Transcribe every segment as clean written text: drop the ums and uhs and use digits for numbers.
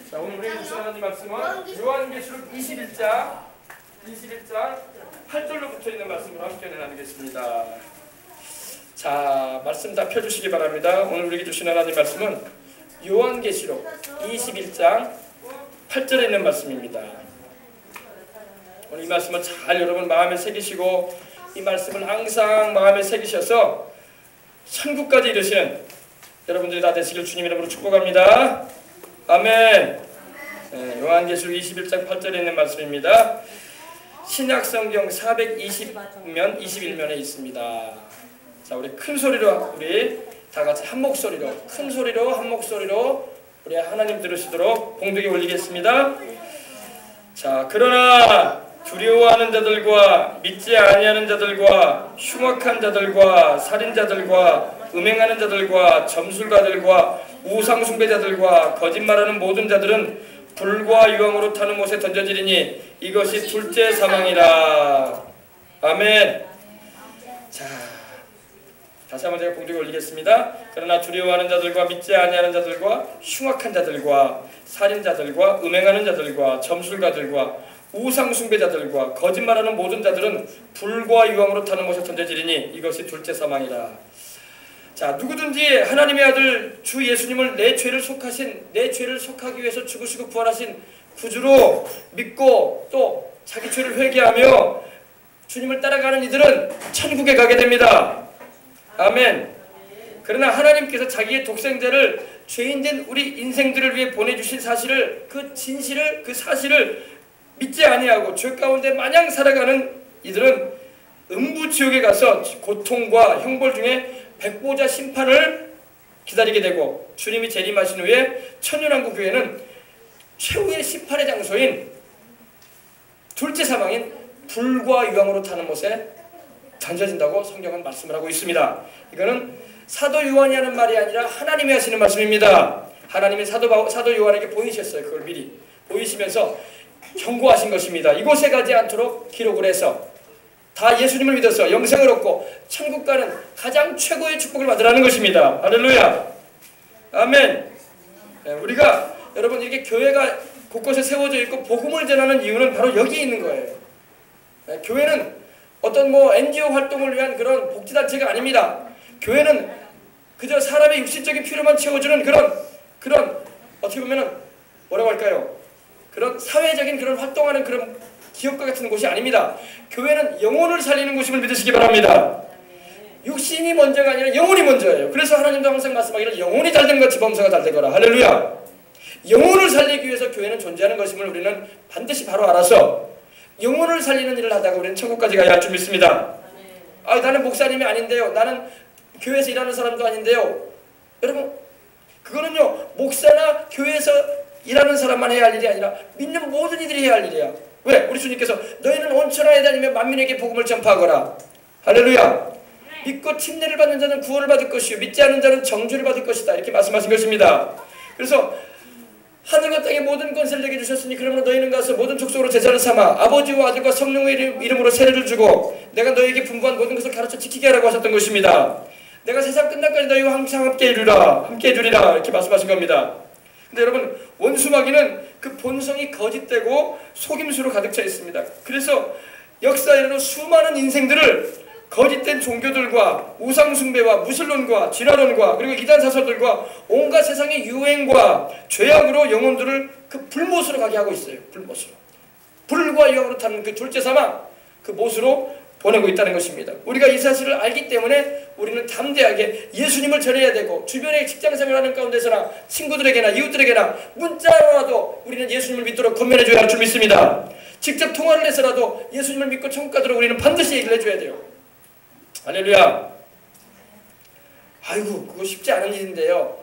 자, 오늘 우리가 주신 하나님 말씀은 요한계시록 21장 8절로 붙어있는 말씀으로 함께 나누겠습니다. 자, 말씀 다 펴주시기 바랍니다. 오늘 우리에게 주신 하나님 말씀은 요한계시록 21장 8절에 있는 말씀입니다. 오늘 이 말씀을 잘 여러분 마음에 새기시고 이 말씀을 항상 마음에 새기셔서 천국까지 이르시는 여러분들이 다 되시길 주님 이름으로 축복합니다. 아멘. 네, 요한계시록 21장 8절에 있는 말씀입니다. 신약성경 420면 21면에 있습니다. 자, 우리 큰 소리로 우리 다 같이 한 목소리로 큰 소리로 한 목소리로 우리 하나님 들으시도록 봉독에 올리겠습니다. 자, 그러나 두려워하는 자들과 믿지 아니하는 자들과 흉악한 자들과 살인자들과 음행하는 자들과 점술가들과 우상숭배자들과 거짓말하는 모든 자들은 불과 유황으로 타는 못에 던져지리니 이것이 둘째 사망이라. 아멘. 자, 다시 한번 제가 봉독에 올리겠습니다. 그러나 두려워하는 자들과 믿지 아니하는 자들과 흉악한 자들과 살인자들과 음행하는 자들과 점술가들과 우상숭배자들과 거짓말하는 모든 자들은 불과 유황으로 타는 못에 던져지리니 이것이 둘째 사망이라. 자, 누구든지 하나님의 아들 주 예수님을 내 죄를 속하기 위해서 죽으시고 부활하신 구주로 믿고 또 자기 죄를 회개하며 주님을 따라가는 이들은 천국에 가게 됩니다. 아멘. 그러나 하나님께서 자기의 독생자를 죄인된 우리 인생들을 위해 보내주신 사실을, 그 진실을, 그 사실을 믿지 아니하고 죄 가운데 마냥 살아가는 이들은 음부지옥에 가서 고통과 형벌 중에 백보자 심판을 기다리게 되고, 주님이 재림하신 후에 천년왕국 후에는 최후의 심판의 장소인 둘째 사망인 불과 유황으로 타는 못에 던져진다고 성경은 말씀을 하고 있습니다. 이거는 사도 요한이 하는 말이 아니라 하나님이 하시는 말씀입니다. 하나님이 사도 요한에게 보이셨어요. 그걸 미리 보이시면서 경고하신 것입니다. 이곳에 가지 않도록 기록을 해서 다 예수님을 믿어서 영생을 얻고 천국 가는 가장 최고의 축복을 받으라는 것입니다. 할렐루야. 아멘. 우리가 여러분 이렇게 교회가 곳곳에 세워져 있고 복음을 전하는 이유는 바로 여기에 있는 거예요. 교회는 어떤 NGO 활동을 위한 그런 복지단체가 아닙니다. 교회는 그저 사람의 육신적인 필요만 채워주는 그런 어떻게 보면은 뭐라고 할까요? 그런 사회적인 그런 활동하는 그런 기업과 같은 곳이 아닙니다. 교회는 영혼을 살리는 곳임을 믿으시기 바랍니다. 육신이 먼저가 아니라 영혼이 먼저예요. 그래서 하나님도 항상 말씀하기를 영혼이 잘된 것이 범사가 잘되거라. 할렐루야. 영혼을 살리기 위해서 교회는 존재하는 것임을 우리는 반드시 바로 알아서 영혼을 살리는 일을 하다가 우리는 천국까지 가야 할 줄 믿습니다. 나는 목사님이 아닌데요. 나는 교회에서 일하는 사람도 아닌데요. 여러분, 그거는요, 목사나 교회에서 일하는 사람만 해야 할 일이 아니라 믿는 모든 이들이 해야 할 일이야. 왜? 우리 주님께서 너희는 온 천하에 다니며 만민에게 복음을 전파하거라. 할렐루야. 믿고 침례를 받는 자는 구원을 받을 것이요 믿지 않는 자는 정죄를 받을 것이다. 이렇게 말씀하신 것입니다. 그래서 하늘과 땅의 모든 권세를 내게 주셨으니 그러므로 너희는 가서 모든 족속으로 제자를 삼아 아버지와 아들과 성령의 이름으로 세례를 주고 내가 너희에게 분부한 모든 것을 가르쳐 지키게 하라고 하셨던 것입니다. 내가 세상 끝날까지 너희와 항상 함께 해주리라 이렇게 말씀하신 겁니다. 근데 여러분, 원수마귀는 그 본성이 거짓되고 속임수로 가득 차 있습니다. 그래서 역사에는 수많은 인생들을 거짓된 종교들과 우상숭배와 무신론과 진화론과 그리고 이단사설들과 온갖 세상의 유행과 죄악으로 영혼들을 그 불못으로 가게 하고 있어요. 불못으로. 불과 유황으로 타는 그 둘째 사망, 그 못으로 보내고 있다는 것입니다. 우리가 이 사실을 알기 때문에 우리는 담대하게 예수님을 전해야 되고 주변에 직장생활하는 가운데서나 친구들에게나 이웃들에게나 문자로라도 우리는 예수님을 믿도록 권면해줘야 할 줄 믿습니다. 직접 통화를 해서라도 예수님을 믿고 천국 가도록 우리는 반드시 얘기를 해줘야 돼요. 할렐루야. 아이고, 그거 쉽지 않은 일인데요.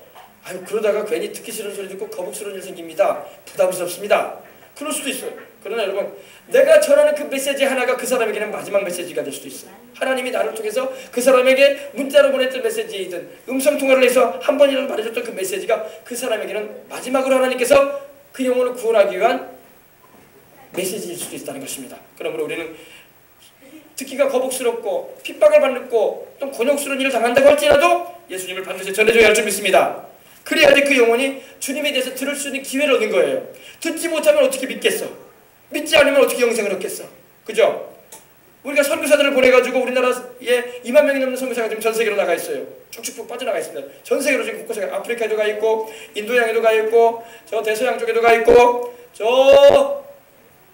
그러다가 괜히 듣기 싫은 소리 듣고 거북스러운 일 생깁니다. 부담스럽습니다. 그럴 수도 있어요. 그러나 여러분, 내가 전하는 그 메시지 하나가 그 사람에게는 마지막 메시지가 될 수도 있어요. 하나님이 나를 통해서 그 사람에게 문자로 보냈던 메시지이든 음성통화를 해서 한 번이라도 말해줬던 그 메시지가 그 사람에게는 마지막으로 하나님께서 그 영혼을 구원하기 위한 메시지일 수도 있다는 것입니다. 그러므로 우리는 듣기가 거북스럽고 핍박을 받고 또 곤욕스러운 일을 당한다고 할지라도 예수님을 반드시 전해줘야 할 줄 믿습니다. 그래야지 그 영혼이 주님에 대해서 들을 수 있는 기회를 얻는 거예요. 듣지 못하면 어떻게 믿겠어? 믿지 않으면 어떻게 영생을 얻겠어? 그죠? 우리가 선교사들을 보내가지고 우리나라에 2만 명이 넘는 선교사가 지금 전 세계로 나가 있어요. 쭉쭉 빠져나가 있습니다. 전 세계로 지금 곳곳에 아프리카에도 가 있고, 인도양에도 가 있고, 저 대서양 쪽에도 가 있고, 저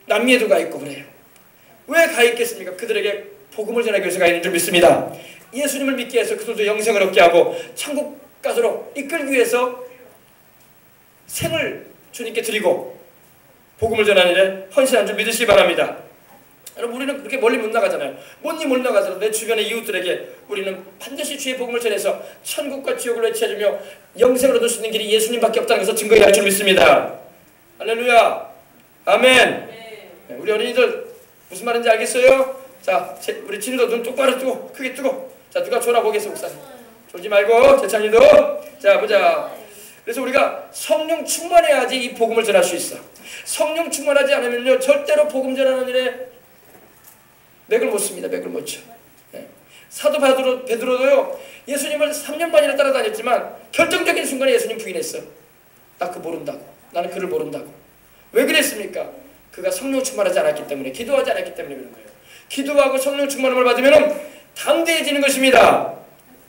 남미에도 가 있고 그래요. 왜 가 있겠습니까? 그들에게 복음을 전하기 위해서 가 있는 줄 믿습니다. 예수님을 믿게 해서 그들도 영생을 얻게 하고 천국 가도록 이끌기 위해서 생을 주님께 드리고 복음을 전하는 일에 헌신한 줄 믿으시기 바랍니다. 여러분, 우리는 그렇게 멀리 못 나가잖아요. 못 나가더라도 내 주변의 이웃들에게 우리는 반드시 주의 복음을 전해서 천국과 지옥을 외쳐주며 영생을 얻을 수 있는 길이 예수님밖에 없다는 것을 증거해야 할 줄 믿습니다. 할렐루야. 아멘. 네, 우리 어린이들 무슨 말인지 알겠어요? 자, 우리 진우도 눈 똑바로 뜨고 크게 뜨고. 자, 누가 졸아보겠어, 목사님? 졸지 말고, 재찬이도. 자, 보자. 그래서 우리가 성령 충만해야지 이 복음을 전할 수 있어. 성령 충만하지 않으면요, 절대로 복음 전하는 일에 맥을 못 씁니다. 맥을 못 쳐. 네. 사도 베드로도요, 예수님을 3년 반이나 따라다녔지만 결정적인 순간에 예수님 부인했어. 나 그거 모른다고. 나는 그를 모른다고. 왜 그랬습니까? 그가 성령 충만하지 않았기 때문에, 기도하지 않았기 때문에 그런 거예요. 기도하고 성령 충만함을 받으면 담대해지는 것입니다.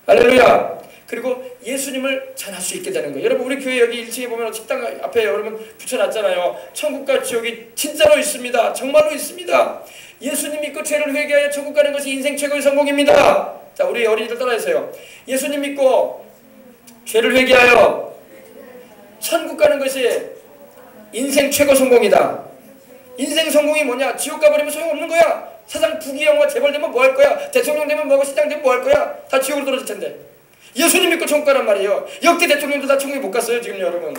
할렐루야. 그리고 예수님을 전할 수 있게 되는 거예요. 여러분, 우리 교회 여기 1층에 보면 식당 앞에 여러분 붙여놨잖아요. 천국과 지옥이 진짜로 있습니다. 정말로 있습니다. 예수님 믿고 죄를 회개하여 천국 가는 것이 인생 최고의 성공입니다. 자, 우리 어린이들 따라해서요. 예수님 믿고 죄를 회개하여 천국 가는 것이 인생 최고 성공이다. 인생 성공이 뭐냐? 지옥 가버리면 소용없는 거야. 세상 부귀영화 재벌되면 뭐 할 거야? 대통령 되면 뭐고 시장 되면 뭐 할 거야? 다 지옥으로 떨어질 텐데. 예수님 믿고 천국 가란 말이에요. 역대 대통령도 다 천국에 못 갔어요, 지금 여러분.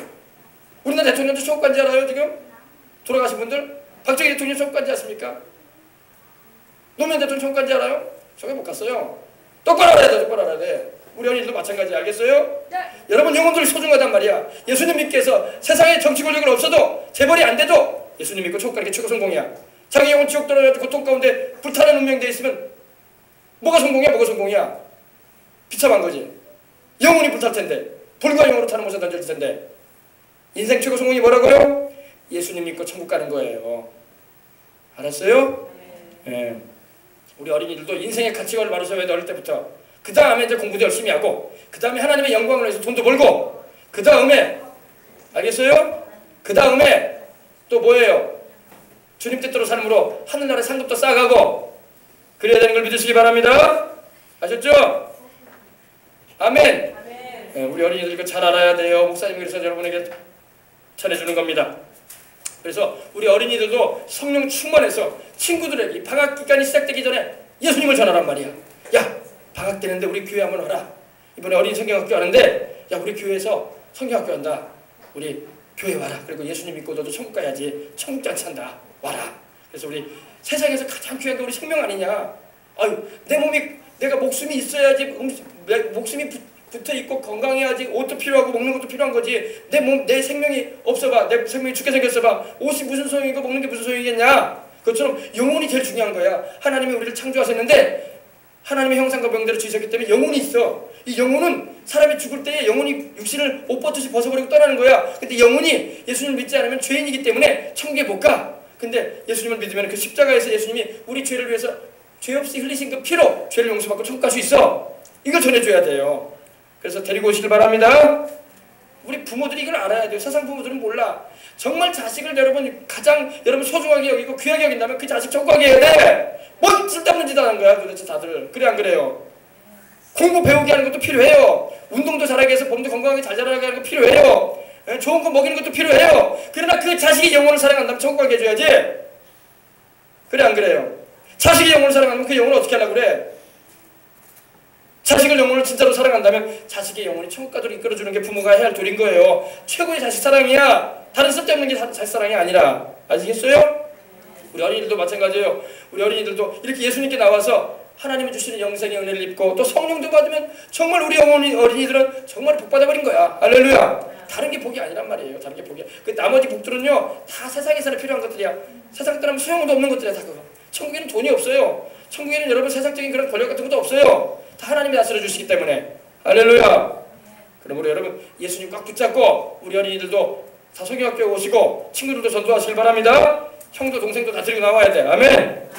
우리나라 대통령도 천국 간지 알아요, 지금? 돌아가신 분들? 박정희 대통령 천국 간지 아십니까? 노무현 대통령 천국 간지 알아요? 천국에 못 갔어요. 똑바로 알아야 돼, 똑바로 알아야 돼. 우리 어린이들도 마찬가지, 알겠어요? 네. 여러분, 영혼들이 소중하단 말이야. 예수님 믿게 해서 세상에 정치 권력은 없어도 재벌이 안 돼도 예수님 믿고 천국 가는 게 최고 성공이야. 자기 영혼 지옥 떨어져서 고통 가운데 불타는 운명되어 있으면 뭐가 성공이야? 뭐가 성공이야? 비참한 거지. 영혼이 불탈 텐데, 불과 영으로 타는 곳에 던질 텐데. 인생 최고 성공이 뭐라고요? 예수님 믿고 천국 가는 거예요. 알았어요? 네. 우리 어린이들도 인생의 가치관을 말하셔야 돼. 어릴 때부터. 그 다음에 이제 공부도 열심히 하고, 그 다음에 하나님의 영광을 위해서 돈도 벌고, 그 다음에, 알겠어요? 그 다음에 또 뭐예요? 주님 뜻대로 삶으로 하늘나라의 상급도 쌓아가고 그래야 되는 걸 믿으시기 바랍니다. 아셨죠? 아멘. 네, 우리 어린이들 이거 잘 알아야 돼요. 목사님 그래서 여러분에게 전해주는 겁니다. 그래서 우리 어린이들도 성령 충만해서 친구들에게 방학 기간이 시작되기 전에 예수님을 전하란 말이야. 야, 방학 되는데 우리 교회 한번 와라. 이번에 어린이 성경학교 하는데, 야, 우리 교회에서 성경학교 한다. 우리 교회 와라. 그리고 예수님 믿고 너도 천국 가야지. 천국 잔치 한다. 와라. 그래서 우리 세상에서 가장 귀한 게 우리 생명 아니냐. 아유, 내가 목숨이 있어야지. 목숨이 붙어 있고 건강해야지. 옷도 필요하고 먹는 것도 필요한 거지. 내 생명이 없어봐. 내 생명이 죽게 생겼어봐. 옷이 무슨 소용이고 먹는 게 무슨 소용이겠냐. 그것처럼 영혼이 제일 중요한 거야. 하나님이 우리를 창조하셨는데 하나님의 형상과 명대로 지으셨기 때문에 영혼이 있어. 이 영혼은 사람이 죽을 때에 영혼이 육신을 옷 벗듯이 벗어버리고 떠나는 거야. 근데 영혼이 예수님을 믿지 않으면 죄인이기 때문에 천국에 못 가. 근데 예수님을 믿으면 그 십자가에서 예수님이 우리 죄를 위해서 죄 없이 흘리신 그 피로 죄를 용서받고 천국 갈 수 있어. 이걸 전해줘야 돼요. 그래서 데리고 오시길 바랍니다. 우리 부모들이 이걸 알아야 돼요. 세상 부모들은 몰라. 정말 자식을 여러분 소중하게 여기고 귀하게 여긴다면 그 자식 천국 가게 해야 돼. 뭐 쓸데없는 짓 하는 거야 도대체 다들. 그래 안 그래요? 공부 배우게 하는 것도 필요해요. 운동도 잘하게 해서 몸도 건강하게 잘 자라게 하는 것도 필요해요. 좋은 거 먹이는 것도 필요해요. 그러나 그 자식이 영혼을 사랑한다면 천국 가게 해줘야지. 그래 안 그래요? 자식이 영혼을 사랑하면 그 영혼을 어떻게 하려고 그래? 자식을 영혼을 진짜로 사랑한다면 자식의 영혼이 천국 가도록 이끌어주는 게 부모가 해야 할 도리인 거예요. 최고의 자식 사랑이야. 다른 쓸데없는 게 자식 사랑이 아니라. 아시겠어요? 우리 어린이들도 마찬가지예요. 우리 어린이들도 이렇게 예수님께 나와서 하나님이 주시는 영생의 은혜를 입고 또 성령도 받으면 정말 우리 어린이들은 정말 복 받아버린 거야. 할렐루야. 다른 게 복이 아니란 말이에요. 다른 게 복이야. 그 나머지 복들은요 다 세상에서는 필요한 것들이야. 세상 떠나면 소용도 없는 것들이야. 다 그거. 천국에는 돈이 없어요. 천국에는 여러분 세상적인 그런 권력 같은 것도 없어요. 다 하나님이 다스려 주시기 때문에. 할렐루야. 그러므로 여러분 예수님 꽉 붙잡고 우리 어린이들도 다 성경학교에 오시고 친구들도 전도하시길 바랍니다. 형도 동생도 다 데리고 나와야 돼. 아멘.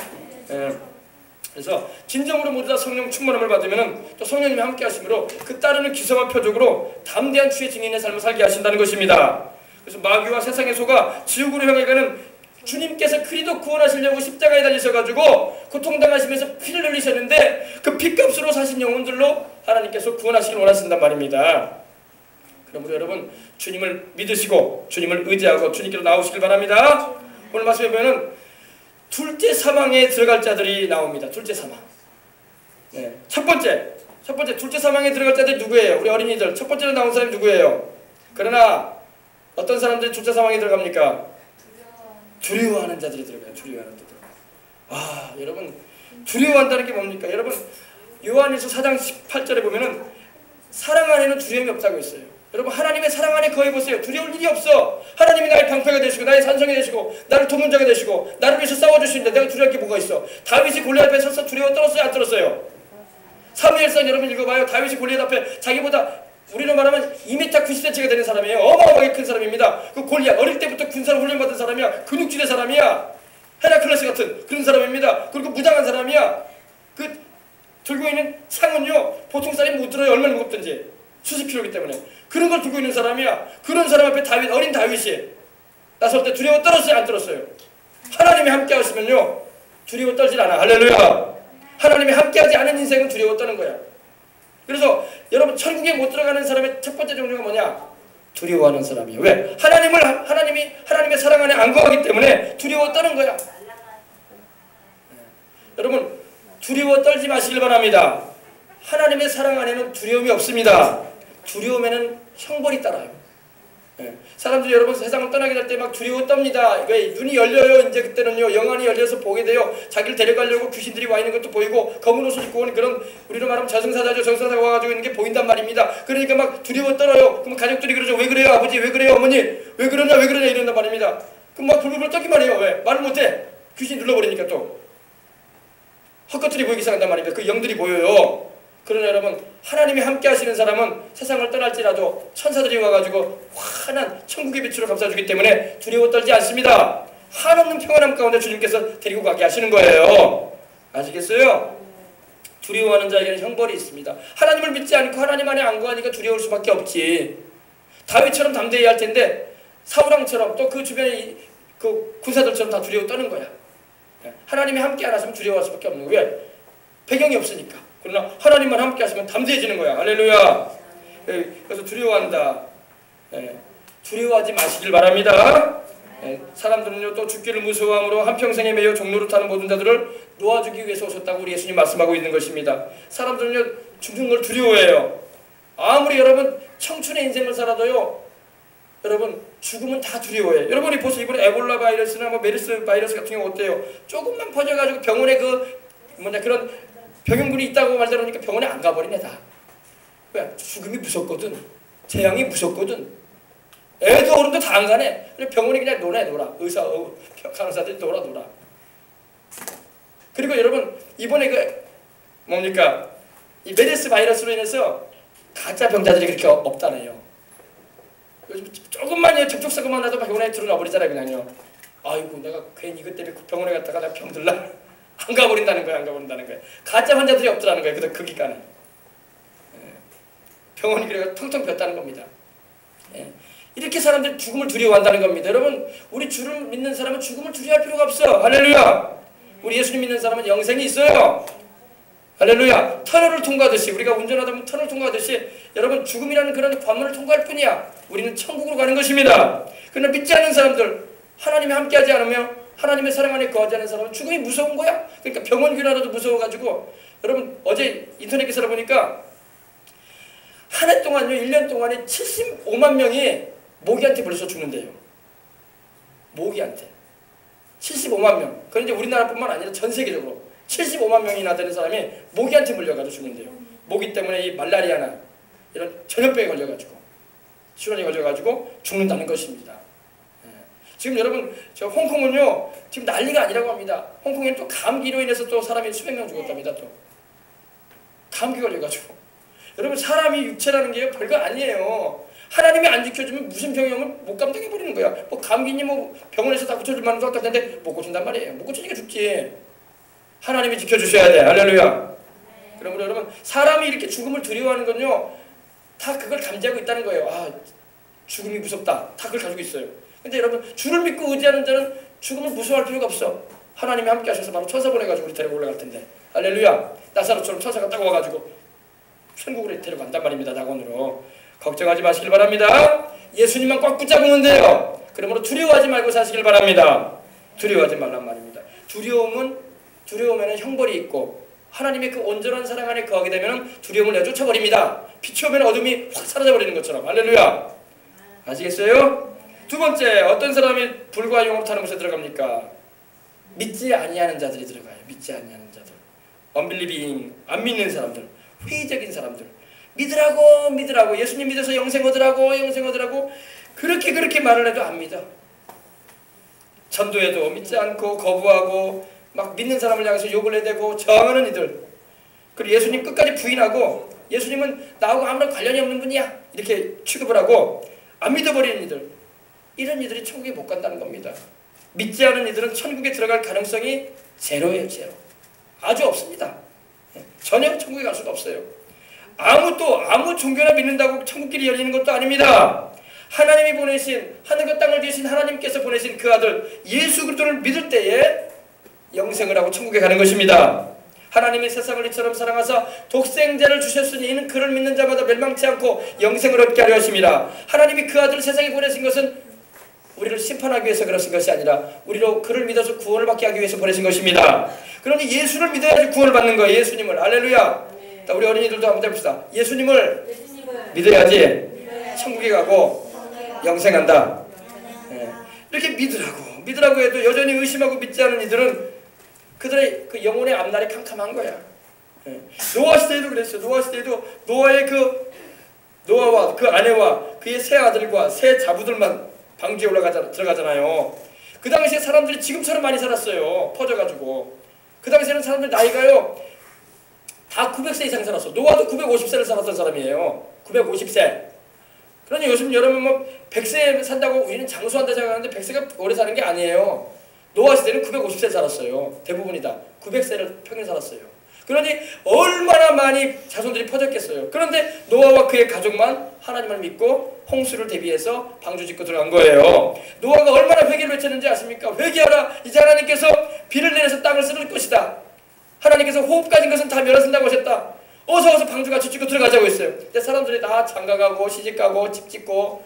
그래서 진정으로 모두 다 성령 충만함을 받으면 또 성령님이 함께 하심으로 그 따르는 기사와 표적으로 담대한 주의 증인의 삶을 살게 하신다는 것입니다. 그래서 마귀와 세상의 소가 지옥으로 향해 가는 주님께서 그리도 구원하시려고 십자가에 달리셔가지고 고통당하시면서 피를 흘리셨는데 그 피값으로 사신 영혼들로 하나님께서 구원하시길 원하신단 말입니다. 그러므로 여러분 주님을 믿으시고 주님을 의지하고 주님께로 나오시길 바랍니다. 오늘 말씀에 보면은 둘째 사망에 들어갈 자들이 나옵니다. 둘째 사망. 네. 첫 번째 둘째 사망에 들어갈 자들이 누구예요? 우리 어린이들 첫 번째로 나온 사람이 누구예요? 그러나 어떤 사람들이 둘째 사망에 들어갑니까? 두려워하는 자들이 들어가요. 두려워하는 자들. 여러분 두려워한다는 게 뭡니까? 여러분 요한일서 4장 18절에 보면은 사랑 안에는 두려움이 없다고 했어요. 여러분 하나님의 사랑 안에 거해보세요. 두려울 일이 없어. 하나님이 나의 방패가 되시고 나의 산성이 되시고 나를 돕는 자가 되시고 나를 위해서 싸워주시는데 내가 두려울 게 뭐가 있어? 다윗이 골리앗 앞에 서서 두려워 떨었어요? 안 떨었어요? 사무엘상 여러분 읽어봐요. 다윗이 골리앗 앞에 자기보다 우리로 말하면 2m 90cm가 되는 사람이에요. 어마어마하게 큰 사람입니다. 그 골리앗 어릴 때부터 군사를 훈련받은 사람이야. 근육질의 사람이야. 헤라클레스 같은 그런 사람입니다. 그리고 무장한 사람이야. 그 들고 있는 창은요 보통 사람이 못 들어요. 얼마나 무겁든지. 수십 킬로이기 때문에 그런 걸 들고 있는 사람이야. 그런 사람 앞에 어린 다윗이 나설 때 두려워 떨었어요? 안 떨었어요? 하나님이 함께 하시면요 두려워 떨질 않아. 할렐루야. 하나님이 함께하지 않은 인생은 두려워 떠는 거야. 그래서 여러분 천국에 못 들어가는 사람의 첫 번째 종류가 뭐냐? 두려워하는 사람이에요. 왜? 하나님의 사랑 안에 안 거하기 때문에 두려워 떠는 거야. 여러분 두려워 떨지 마시길 바랍니다. 하나님의 사랑 안에는 두려움이 없습니다. 두려움에는 형벌이 따라요. 사람들이 여러분 세상을 떠나게 될 때 막 두려워 떱니다. 왜? 눈이 열려요. 이제 그때는요 영안이 열려서 보게 돼요. 자기를 데려가려고 귀신들이 와 있는 것도 보이고 검은 옷을 입고 온 그런 우리로 말하면 저승사자죠. 저승사자가 와가지고 있는 게 보인단 말입니다. 그러니까 막 두려워 떨어요. 그럼 가족들이 그러죠. 왜 그래요 아버지? 왜 그래요 어머니? 왜 그러냐 이런단 말입니다. 그럼 막 불불 떨기만 해요. 왜? 말을 못해. 귀신 눌러버리니까 또 헛것들이 보이기 시작한단 말입니다. 그 영들이 보여요. 그러나 여러분 하나님이 함께 하시는 사람은 세상을 떠날지라도 천사들이 와가지고 환한 천국의 빛으로 감싸주기 때문에 두려워 떨지 않습니다. 한없는 평안함 가운데 주님께서 데리고 가게 하시는 거예요. 아시겠어요? 두려워하는 자에게는 형벌이 있습니다. 하나님을 믿지 않고 하나님 안에 안 거하니까 두려울 수밖에 없지. 다윗처럼 담대해야 할 텐데 사울왕처럼 또 그 주변의 그 군사들처럼 다 두려워 떠는 거야. 하나님이 함께 안 하시면 두려워할 수밖에 없는 거야. 왜? 배경이 없으니까. 그러나 하나님만 함께 하시면 담대해지는 거야. 할렐루야. 그래서 두려워한다. 두려워하지 마시길 바랍니다. 사람들은요 또 죽기를 무서워함으로 한평생에 매여 종로를 타는 모든 자들을 놓아주기 위해서 오셨다고 우리 예수님 말씀하고 있는 것입니다. 사람들은요 죽는 걸 두려워해요. 아무리 여러분 청춘의 인생을 살아도요 여러분 죽음은 다 두려워해요. 여러분이 보세요. 이번에 에볼라 바이러스나 뭐 메르스 바이러스 같은 경우 어때요? 조금만 퍼져가지고 병원에 그런 병용군이 있다고 말들 하니까 병원에 안 가버리네 다. 왜? 죽음이 무섭거든. 재앙이 무섭거든. 애도 어른도 다 안 가네. 병원이 그냥 놀아. 간호사들이 놀아. 그리고 여러분 이번에 이 메르스 바이러스로 인해서 가짜 병자들이 그렇게 없다네요. 요즘 조금만 접촉사고만 나도 병원에 들어가 버리잖아요 그냥요. 아이고 내가 괜히 이것 때문에 병원에 갔다가 나 병들라. 안 가버린다는 거야. 가짜 환자들이 없더라는 거예요. 그 기간에. 병원이 그래가 텅텅 비었다는 겁니다. 이렇게 사람들이 죽음을 두려워한다는 겁니다. 여러분 우리 주를 믿는 사람은 죽음을 두려워할 필요가 없어. 할렐루야. 우리 예수님 믿는 사람은 영생이 있어요. 할렐루야. 터널을 통과하듯이 우리가 운전하다 보면 터널을 통과하듯이 여러분 죽음이라는 그런 관문을 통과할 뿐이야. 우리는 천국으로 가는 것입니다. 그러나 믿지 않는 사람들 하나님이 함께하지 않으며 하나님의 사랑 안에 거하지 않은 사람은 죽음이 무서운 거야. 그러니까 병원 귀라도 무서워가지고 여러분 어제 인터넷 기사를 보니까 한 해 동안요 1년 동안에 75만 명이 모기한테 물려서 죽는데요. 모기한테 75만 명. 그건 이제 우리나라뿐만 아니라 전 세계적으로 75만 명이나 되는 사람이 모기한테 물려가지고 죽는데요. 모기 때문에 이 말라리아나 이런 전염병에 걸려가지고 질환이 걸려가지고 죽는다는 것입니다. 지금 여러분 저 홍콩은요 지금 난리가 아니라고 합니다. 홍콩에는 또 감기로 인해서 또 사람이 수백 명 죽었답니다. 또 감기 걸려가지고 여러분 사람이 육체라는 게 별거 아니에요. 하나님이 안 지켜주면 무슨 병이면 못 감당해 버리는 거야. 뭐 감기니 뭐 병원에서 다 고쳐줄 만한 것 같은데 못 고친단 말이에요. 못 고치니까 죽지. 하나님이 지켜주셔야 돼. 할렐루야. 그러므로 여러분 사람이 이렇게 죽음을 두려워하는 건요 다 그걸 감지하고 있다는 거예요. 아 죽음이 무섭다. 다 그걸 가지고 있어요. 근데 여러분 주를 믿고 의지하는 자는 죽음을 무서워할 필요가 없어. 하나님이 함께 하셔서 바로 천사 보내가지고 우리 데리고 올라갈 텐데. 할렐루야. 나사로처럼 천사가 따고 와가지고 천국으로 데려간단 말입니다. 낙원으로. 걱정하지 마시길 바랍니다. 예수님만 꽉 붙잡으면 돼요. 그러므로 두려워하지 말고 사시길 바랍니다. 두려워하지 말란 말입니다. 두려우면 형벌이 있고 하나님의 그 온전한 사랑 안에 거하게 되면 두려움을 내쫓아버립니다. 빛이 오면 어둠이 확 사라져버리는 것처럼. 할렐루야. 아시겠어요? 두 번째, 어떤 사람이 불과 용으로 타는 곳에 들어갑니까? 믿지 아니하는 자들이 들어가요. 믿지 아니하는 자들. unbelieving, 안 믿는 사람들, 회의적인 사람들. 믿으라고 예수님 믿어서 영생 얻으라고 그렇게 말을 해도 안 믿어. 전도해도 믿지 않고 거부하고 막 믿는 사람을 향해서 욕을 해대고 저항하는 이들. 그리고 예수님 끝까지 부인하고 예수님은 나하고 아무런 관련이 없는 분이야 이렇게 취급을 하고 안 믿어버리는 이들. 이런 이들이 천국에 못 간다는 겁니다. 믿지 않은 이들은 천국에 들어갈 가능성이 제로예요. 제로. 아주 없습니다. 전혀 천국에 갈 수가 없어요. 아무 종교나 믿는다고 천국길이 열리는 것도 아닙니다. 하나님이 보내신 하늘과 땅을 지으신 하나님께서 보내신 그 아들 예수 그리스도를 믿을 때에 영생을 하고 천국에 가는 것입니다. 하나님이 세상을 이처럼 사랑하사 독생자를 주셨으니 이는 그를 믿는 자마다 멸망치 않고 영생을 얻게 하려 하심이라. 하나님이 그 아들을 세상에 보내신 것은 우리를 심판하기 위해서 그러신 것이 아니라 우리로 그를 믿어서 구원을 받게 하기 위해서 보내신 것입니다. 그러니 예수를 믿어야지 구원을 받는 거예요. 예수님을. 할렐루야. 자, 우리 어린이들도 한번 해봅시다. 예수님을 믿어야지 천국에 가고 영생한다. 네. 이렇게 믿으라고 해도 여전히 의심하고 믿지 않은 이들은 그들의 그 영혼의 앞날이 캄캄한 거야. 네. 노아 시대에도 그랬어요. 노아 시대에도 노아의 노아와 그 아내와 그의 세 아들과 세 자부들만 방주에 들어가잖아요. 그 당시에 사람들이 지금처럼 많이 살았어요. 퍼져가지고. 그 당시에는 사람들 나이가요 다 900세 이상 살았어. 노아도 950세를 살았던 사람이에요. 950세. 그러니 요즘 여러분 뭐 100세 산다고 우리는 장수한다 생각하는데 100세가 오래 사는 게 아니에요. 노아 시대는 950세 살았어요. 대부분이 다 900세를 평균 살았어요. 그러니 얼마나 많이 자손들이 퍼졌겠어요. 그런데 노아와 그의 가족만 하나님을 믿고 홍수를 대비해서 방주 짓고 들어간 거예요. 노아가 얼마나 회개를 외쳤는지 아십니까? 회개하라. 이제 하나님께서 비를 내려서 땅을 쓸 것이다. 하나님께서 호흡 가진 것은 다 멸하신다고 하셨다. 어서 방주같이 짓고 들어가자고 했어요. 근데 사람들이 다 장가가고 시집가고 집 짓고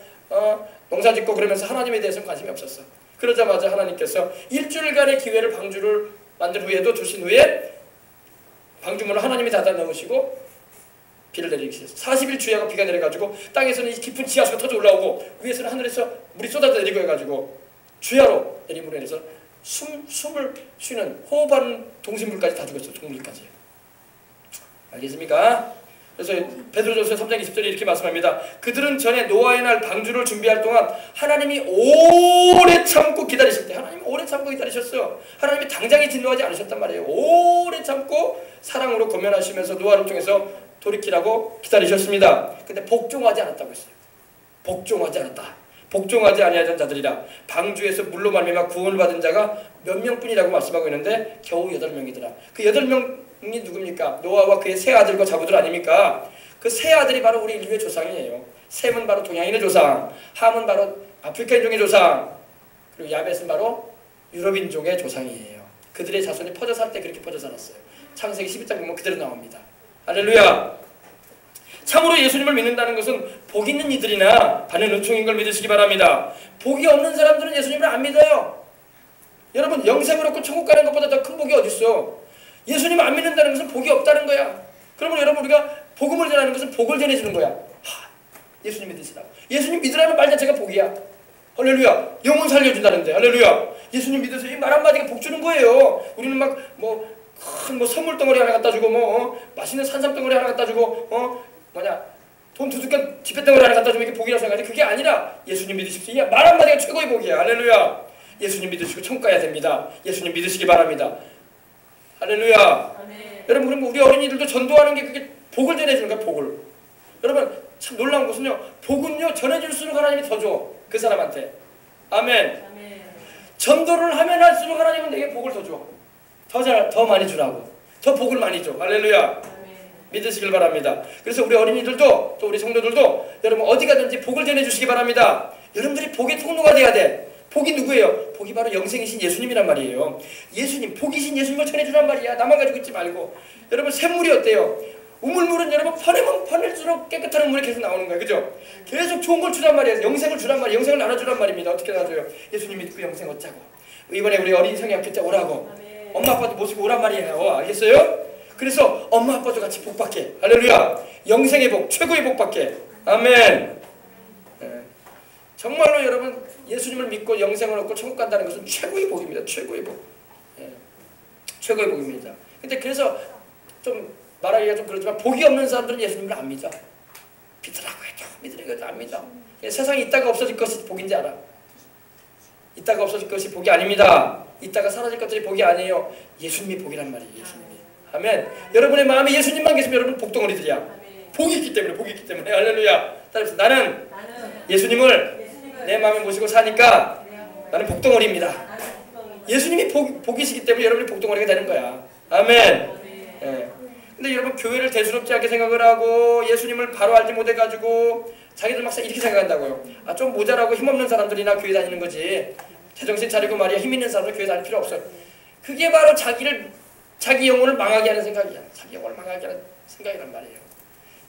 농사 짓고 그러면서 하나님에 대해서는 관심이 없었어. 그러자마자 하나님께서 일주일간의 기회를 방주를 만든 후에도 두신 후에 방주문을 하나님이 닫아 넣으시고 비를 내리시겠어요. 40일 주야가 비가 내려가지고 땅에서는 이 깊은 지하수가 터져 올라오고 위에서는 하늘에서 물이 쏟아져 내리고 해가지고 주야로 내림으로 인해서 숨을 쉬는 호흡하는 동식물까지 다 죽었어요. 동물까지. 알겠습니까? 그래서 베드로전서 3장 20절에 이렇게 말씀합니다. 그들은 전에 노아의 날 방주를 준비할 동안 하나님이 오래 참고 기다리실 때 하나님이 오래 참고 기다리셨어요. 하나님이 당장에 진노하지 않으셨단 말이에요. 오래 참고 사랑으로 권면하시면서 노아를 통해서 돌이키라고 기다리셨습니다. 근데 복종하지 않았다고 했어요. 복종하지 않았다. 복종하지 아니하던 자들이라. 방주에서 물로 말미암아 구원을 받은 자가 몇 명뿐이라고 말씀하고 있는데 겨우 8명이더라. 그 8명이 누굽니까? 노아와 그의 세 아들과 자부들 아닙니까? 그 세 아들이 바로 우리 인류의 조상이에요. 셈은 바로 동양인의 조상, 함은 바로 아프리카 인종의 조상, 그리고 야벳은 바로 유럽인종의 조상이에요. 그들의 자손이 퍼져 살 때 그렇게 퍼져 살았어요. 창세기 12장 보면 그대로 나옵니다. 할렐루야. 참으로 예수님을 믿는다는 것은 복 있는 이들이나 받는 은총인 걸 믿으시기 바랍니다. 복이 없는 사람들은 예수님을 안 믿어요. 여러분 영생을 얻고 천국 가는 것보다 더 큰 복이 어디 있어? 예수님 안 믿는다는 것은 복이 없다는 거야. 그러면 여러분 우리가 복음을 전하는 것은 복을 전해주는 거야. 예수님 믿으시라고. 예수님 믿으라는 말 자체가 복이야. 할렐루야. 영혼 살려준다는데. 할렐루야. 예수님 믿으세요. 이 말 한마디가 복 주는 거예요. 우리는 막 큰 선물 덩어리 하나 갖다 주고 맛있는 산삼 덩어리 하나 갖다 주고 돈 두둑한 지폐 덩어리 하나 갖다 주면 이게 복이라고 생각하는데 그게 아니라 예수님 믿으십시오. 말 한마디가 최고의 복이야. 할렐루야. 예수님 믿으시고 천국 가야 됩니다. 예수님 믿으시기 바랍니다. 할렐루야. 아멘. 여러분 그럼 우리 어린이들도 전도하는 게 그게 복을 전해주는 거야. 복을. 여러분 참 놀라운 것은요, 복은요 전해줄수록 하나님이 더 줘. 그 사람한테. 아멘. 전도를 하면 할수록 하나님은 내게 복을 더 줘. 더 많이 주라고. 더 복을 많이 줘. 할렐루야. 믿으시길 바랍니다. 그래서 우리 어린이들도 또 우리 성도들도 여러분 어디 가든지 복을 전해주시기 바랍니다. 여러분들이 복의 통로가 돼야 돼. 복이 누구예요? 복이 바로 영생이신 예수님이란 말이에요. 예수님, 복이신 예수님을 전해주란 말이야. 나만 가지고 있지 말고. 여러분 샘물이 어때요? 우물물은 여러분 퍼내면 퍼낼수록 깨끗한 우물이 계속 나오는 거예요. 그죠? 계속 좋은 걸 주란 말이에요. 영생을 주란 말이에요. 영생을 나눠주란 말입니다. 어떻게 나눠줘요? 예수님 믿고 영생 얻자고. 이번에 우리 어린이 성약회 때 오라고. 엄마 아빠도 모시고 오란 말이에요. 알겠어요? 그래서 엄마 아빠도 같이 복 받게. 할렐루야. 영생의 복, 최고의 복 받게. 아멘. 정말로 여러분 예수님을 믿고 영생을 얻고 천국 간다는 것은 최고의 복입니다. 최고의 복. 최고의 복입니다. 근데 그래서 좀 말하기가 좀 그렇지만 복이 없는 사람들은 예수님을 안 믿어. 믿으라고 해도 믿으라고 안 믿어. 세상에 있다가 없어질 것이 복인지 알아. 있다가 없어질 것이 복이 아닙니다. 있다가 사라질 것들이 복이 아니에요. 예수님이 복이란 말이에요. 예수님이. 아멘. 여러분의 마음에 예수님만 계시면 여러분 복덩어리들이야. 복이 있기 때문에, 복이 있기 때문에. 할렐루야. 따라서 나는 예수님을 내 마음에 모시고 사니까 나는 복덩어리입니다. 예수님이 복이시기 때문에 여러분이 복덩어리가 되는 거야. 아멘. 근데 여러분 교회를 대수롭지 않게 생각을 하고 예수님을 바로 알지 못해가지고 자기들 막상 이렇게 생각한다고요. 아, 좀 모자라고 힘없는 사람들이나 교회 다니는 거지. 제정신 차리고 말이야 힘 있는 사람은 교회 다닐 필요 없어요. 그게 바로 자기 영혼을 망하게 하는 생각이야. 자기 영혼을 망하게 하는 생각이란 말이에요.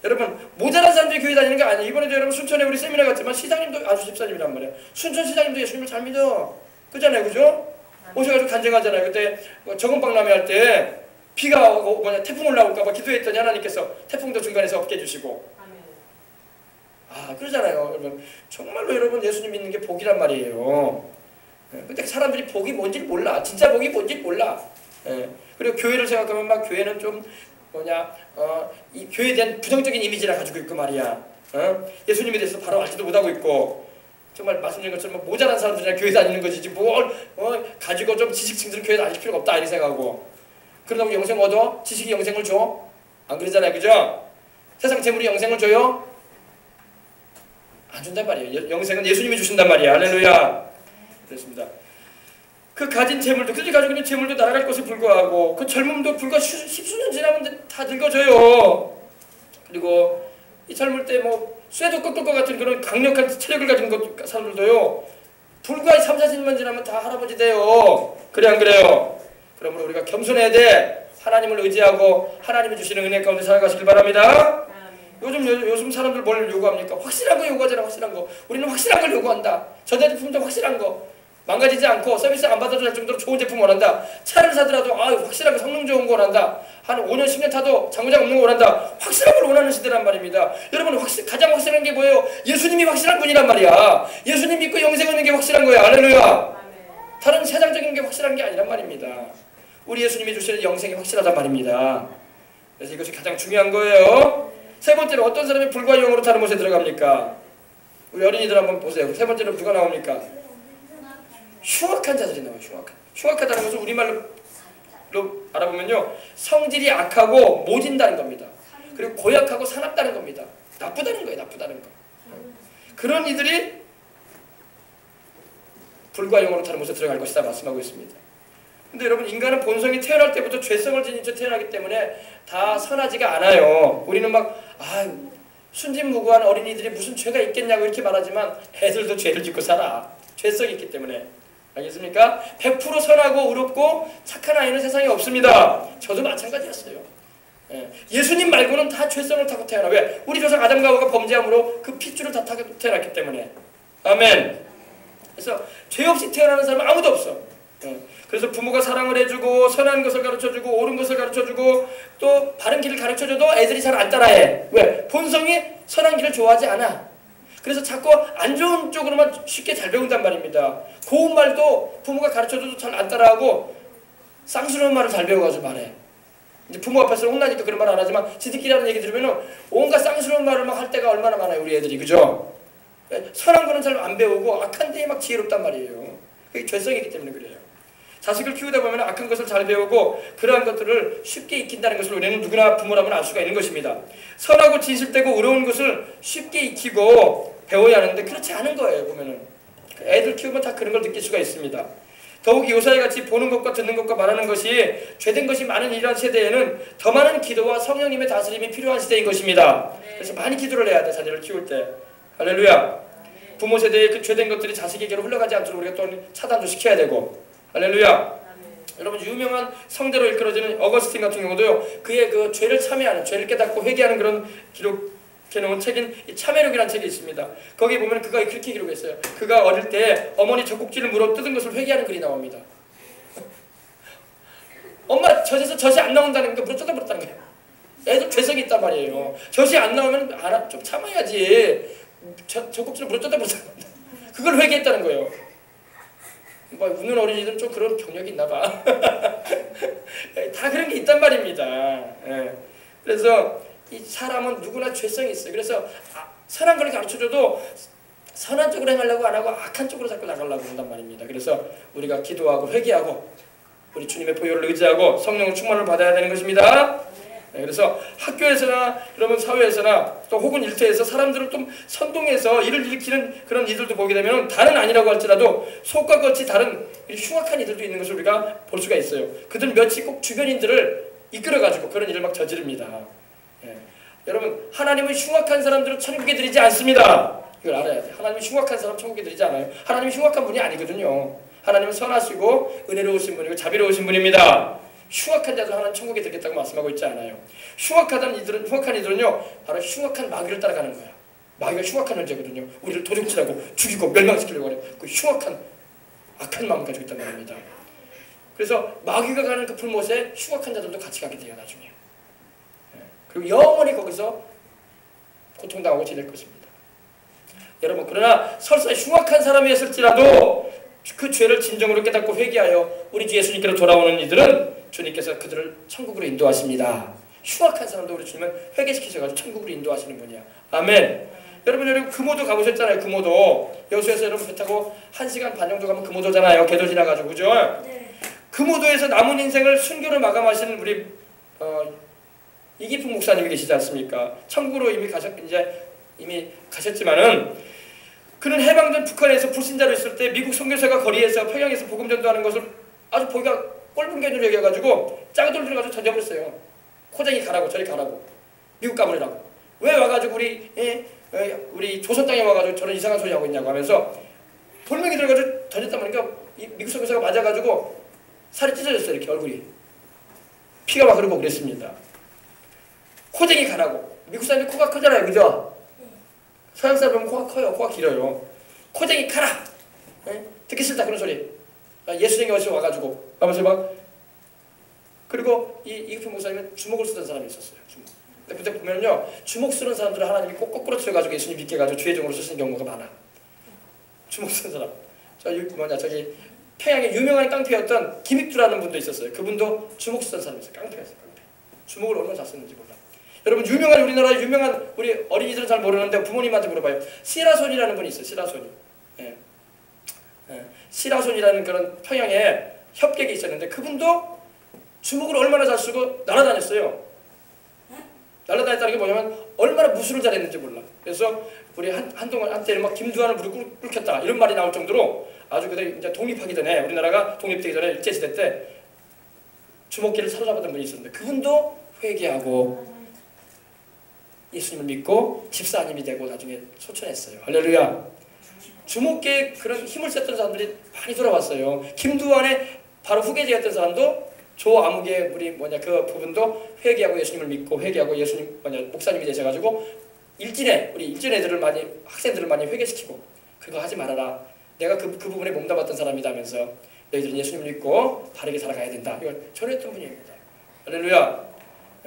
여러분 모자란 사람들이 교회 다니는 게 아니에요. 이번에도 여러분 순천에 우리 세미나 갔지만 시장님도 아주 집사님이란 말이에요. 순천 시장님도 예수님을 잘 믿어. 그잖아요. 그죠? 오셔가지고 간증하잖아요. 그때 정은박람회 할 때 비가 오고 태풍 올라올까 봐 기도했더니 하나님께서 태풍도 중간에서 없게 해주시고. 아 그러잖아요. 여러분 정말로 여러분 예수님 믿는 게 복이란 말이에요. 근데 사람들이 복이 뭔지 몰라. 진짜 복이 뭔지 몰라. 그리고 교회를 생각하면 막 교회는 좀 이 교회에 대한 부정적인 이미지를 가지고 있고 말이야. 예수님에 대해서 바로 알지도 못하고 있고. 정말 말씀드린 것처럼 모자란 사람들이랑 교회 다니는 것이지 뭘 가지고 좀 지식층들은 교회 다닐 필요가 없다 이렇게 생각하고. 그러다고 영생 얻어? 지식이 영생을 줘? 안 그러잖아요. 그죠? 세상 재물이 영생을 줘요? 안 준단 말이에요. 영생은 예수님이 주신단 말이야. 할렐루야. 그렇습니다. 그 가진 재물도, 그들이 가지고 있는 재물도 날아갈 것에 불과하고 그 젊음도 불과 십수년 지나면 다 늙어져요. 그리고 이 젊을 때 쇠도 꺾을 것 같은 그런 강력한 체력을 가진 사람들도요. 불과 3, 40년만 지나면 다 할아버지 돼요. 그래 안 그래요? 그러므로 우리가 겸손해야 돼. 하나님을 의지하고 하나님이 주시는 은혜 가운데 살아가시길 바랍니다. 요즘 사람들 뭘 요구합니까? 확실한 거 요구하잖아. 확실한 거. 우리는 확실한 걸 요구한다. 전자제품도 확실한 거. 망가지지 않고 서비스 안 받아도 될 정도로 좋은 제품 원한다. 차를 사더라도 확실하게 성능 좋은 거 원한다. 한 5년 10년 타도 장고장 없는 거 원한다. 확실한 걸 원하는 시대란 말입니다. 여러분 가장 확실한 게 뭐예요? 예수님이 확실한 분이란 말이야. 예수님 믿고 영생 얻는 게 확실한 거야. 할렐루야. 다른 세상적인 게 확실한 게 아니란 말입니다. 우리 예수님이 주시는 영생이 확실하단 말입니다. 그래서 이것이 가장 중요한 거예요. 세 번째로 어떤 사람이 불과 영으로 타는 곳에 들어갑니까? 우리 어린이들 한번 보세요. 세 번째로 누가 나옵니까? 흉악한 자들이 나와요. 흉악하다는 것은 우리말로 알아보면요. 성질이 악하고 모진다는 겁니다. 그리고 고약하고 사납다는 겁니다. 나쁘다는 거예요. 나쁘다는 거. 그런 이들이 불과 영으로 타는 곳에 들어갈 것이다 말씀하고 있습니다. 근데 여러분 인간은 본성이 태어날 때부터 죄성을 지닌 채 태어나기 때문에 다 선하지가 않아요. 우리는 순진무구한 어린이들이 무슨 죄가 있겠냐고 이렇게 말하지만 애들도 죄를 짓고 살아. 죄성이 있기 때문에. 알겠습니까? 100% 선하고 의롭고 착한 아이는 세상에 없습니다. 저도 마찬가지였어요. 예수님 말고는 다 죄성을 타고 태어나. 왜? 우리 조상 아담과 하와가 범죄함으로 그 핏줄을 다 타고 태어났기 때문에. 아멘. 그래서 죄 없이 태어나는 사람은 아무도 없어. 그래서 부모가 사랑을 해주고 선한 것을 가르쳐주고 옳은 것을 가르쳐주고 또 바른 길을 가르쳐줘도 애들이 잘 안 따라해. 왜? 본성이 선한 길을 좋아하지 않아. 그래서 자꾸 안 좋은 쪽으로만 쉽게 잘 배운단 말입니다. 고운 말도 부모가 가르쳐줘도 잘 안 따라하고 쌍스러운 말을 잘 배워가지고 말해. 이제 부모 앞에서 혼나니까 그런 말 안 하지만 지들끼리 하는 얘기 들으면 온갖 쌍스러운 말을 막 할 때가 얼마나 많아요. 우리 애들이. 그죠? 선한 거는 잘 안 배우고 악한 데에 막 지혜롭단 말이에요. 그게 죄성이기 때문에 그래요. 자식을 키우다 보면 악한 것을 잘 배우고 그러한 것들을 쉽게 익힌다는 것을 우리는 누구나 부모라면 알 수가 있는 것입니다. 선하고 진실되고 의로운 것을 쉽게 익히고 배워야 하는데 그렇지 않은 거예요. 보면은 애들 키우면 다 그런 걸 느낄 수가 있습니다. 더욱 요사이 같이 보는 것과 듣는 것과 말하는 것이 죄된 것이 많은 이러한 세대에는 더 많은 기도와 성령님의 다스림이 필요한 시대인 것입니다. 그래서 많이 기도를 해야 돼, 자녀를 키울 때. 할렐루야. 부모 세대의 그 죄된 것들이 자식에게로 흘러가지 않도록 우리가 또 차단도 시켜야 되고. 할렐루야. 여러분 유명한 성대로 일컬어지는 어거스틴 같은 경우도요, 그의 그 죄를 참회하는, 죄를 깨닫고 회개하는 그런 기록해놓은 책인 참회록이라는 책이 있습니다. 거기 보면 그가 그렇게 기록했어요. 그가 어릴 때 어머니 젖꼭지를 물어 뜯은 것을 회개하는 글이 나옵니다. 엄마 젖에서 젖이 안 나온다는 거 물어 뜯어버렸다는 거예요. 애들 죄성이 있단 말이에요. 젖이 안 나오면 좀 참아야지. 젖꼭지를 물어 뜯어버렸다는 겁니다. 그걸 회개했다는 거예요. 뭐 웃는 어린이들은 좀 그런 경력이 있나 봐. 다 그런 게 있단 말입니다. 예. 그래서 이 사람은 누구나 죄성이 있어요. 그래서 선한 걸 가르쳐줘도 선한 쪽으로 행하려고 안 하고 악한 쪽으로 자꾸 나가려고 한단 말입니다. 그래서 우리가 기도하고 회개하고 우리 주님의 보혈을 의지하고 성령의 충만을 받아야 되는 것입니다. 네, 그래서 학교에서나 그러면 사회에서나 또 혹은 일터에서 사람들을 좀 선동해서 일을 일으키는 그런 이들도 보게 되면 다른 아니라고 할지라도 속과 겉이 다른 흉악한 이들도 있는 것을 우리가 볼 수가 있어요. 그들 몇이 꼭 주변인들을 이끌어가지고 그런 일을 막 저지릅니다. 예. 여러분 하나님은 흉악한 사람들을 천국에 들이지 않습니다. 이걸 알아야 돼요. 하나님은 흉악한 사람 천국에 들이지 않아요. 하나님은 흉악한 분이 아니거든요. 하나님은 선하시고 은혜로우신 분이고 자비로우신 분입니다. 흉악한 자들 하나님 천국에 들겠다고 말씀하고 있지 않아요. 흉악한 이들은요 바로 흉악한 마귀를 따라가는 거야. 마귀가 흉악한 존재거든요. 우리를 도둑질하고 죽이고 멸망시키려고 하는 그 흉악한 악한 마음을 가지고 있단 말입니다. 그래서 마귀가 가는 그 불못에 흉악한 자들도 같이 가게 돼요 나중에. 그리고 영원히 거기서 고통당하고 지낼 것입니다. 여러분 그러나 설사 흉악한 사람이었을지라도 그 죄를 진정으로 깨닫고 회개하여 우리 주 예수님께로 돌아오는 이들은 주님께서 그들을 천국으로 인도하십니다. 흉악한 사람도 우리 주님은 회개시키셔가지고 천국으로 인도하시는 분이야. 아멘. 여러분 금오도 가보셨잖아요. 금오도 여수에서 여러분 배 타고 1시간 반 정도 가면 금오도잖아요. 개도 지나가지고 그죠? 네. 금오도에서 남은 인생을 순교를 마감하신 우리 이기풍 목사님이 계시지 않습니까? 천국으로 이미 가셨지만은 그는 해방된 북한에서 불신자로 있을 때 미국 선교사가 거리에서 평양에서 복음 전도하는 것을 아주 보기가 꼴분 개념을 여겨가지고 짱돌들을 가지고 던져버렸어요. 코쟁이 가라고 저리 가라고 미국 가버리라고. 왜 와가지고 우리 조선 땅에 와가지고 저런 이상한 소리 하고 있냐고 하면서 돌멩이 들어가지고 던졌다 보니까 이 미국 선교사가 맞아가지고 살이 찢어졌어요. 이렇게 얼굴이 피가 막 흐르고 그랬습니다. 코쟁이 가라고. 미국 사람들이 코가 크잖아요. 그죠? 서양 사람은 코가 커요. 코가 길어요. 코쟁이 가라! 네? 듣기 싫다 그런 소리. 예수님이 어디서 와가지고 하면서 막 그리고 이기풍 목사님은 주먹을 쓰던 사람이 있었어요. 주먹. 근데 그때 보면요 주먹 쓰는 사람들을 하나님이 꼭 거꾸로 틀어가지고 예수님 믿게 해가지고 주의종으로 쓰시는 경우가 많아. 주먹 쓰는 사람. 저기 평양에 유명한 깡패였던 김익두라는 분도 있었어요. 그분도 주먹 쓰던 사람이었어요. 깡패였어요. 깡패. 주먹을 얼마나 잘 쓰는지 몰라. 여러분 우리나라 유명한 우리 어린이들은 잘 모르는데 부모님한테 물어봐요. 시라손이라는 분이 있어요. 시라손이. 예. 시라손이라는 그런 평양에 협객이 있었는데 그분도 주먹을 얼마나 잘 쓰고 날아다녔어요. 날아다녔다는 게 뭐냐면 얼마나 무술을 잘했는지 몰라. 그래서 우리 한때는 막 김두한을 무릎 꿇겠다 이런 말이 나올 정도로 아주 그때 이제 독립하기 전에 우리나라가 독립되기 전에 일제시대 때 주먹기를 사로잡았던 분이 있었는데 그분도 회개하고 예수님을 믿고 집사님이 되고 나중에 소천했어요. 할렐루야. 주목계에 그런 힘을 썼던 사람들이 많이 돌아왔어요. 김두한의 바로 후계자였던 사람도 조아무개 우리 그 부분도 회개하고 예수님을 믿고 회개하고 예수님 목사님이 되셔가지고 우리 일진 애들을 학생들을 많이 회개시키고 그거 하지 말아라. 내가 그 부분에 몸담았던 사람이다면서 너희들은 예수님을 믿고 바르게 살아가야 된다. 이걸 전했던 분입니다. 할렐루야.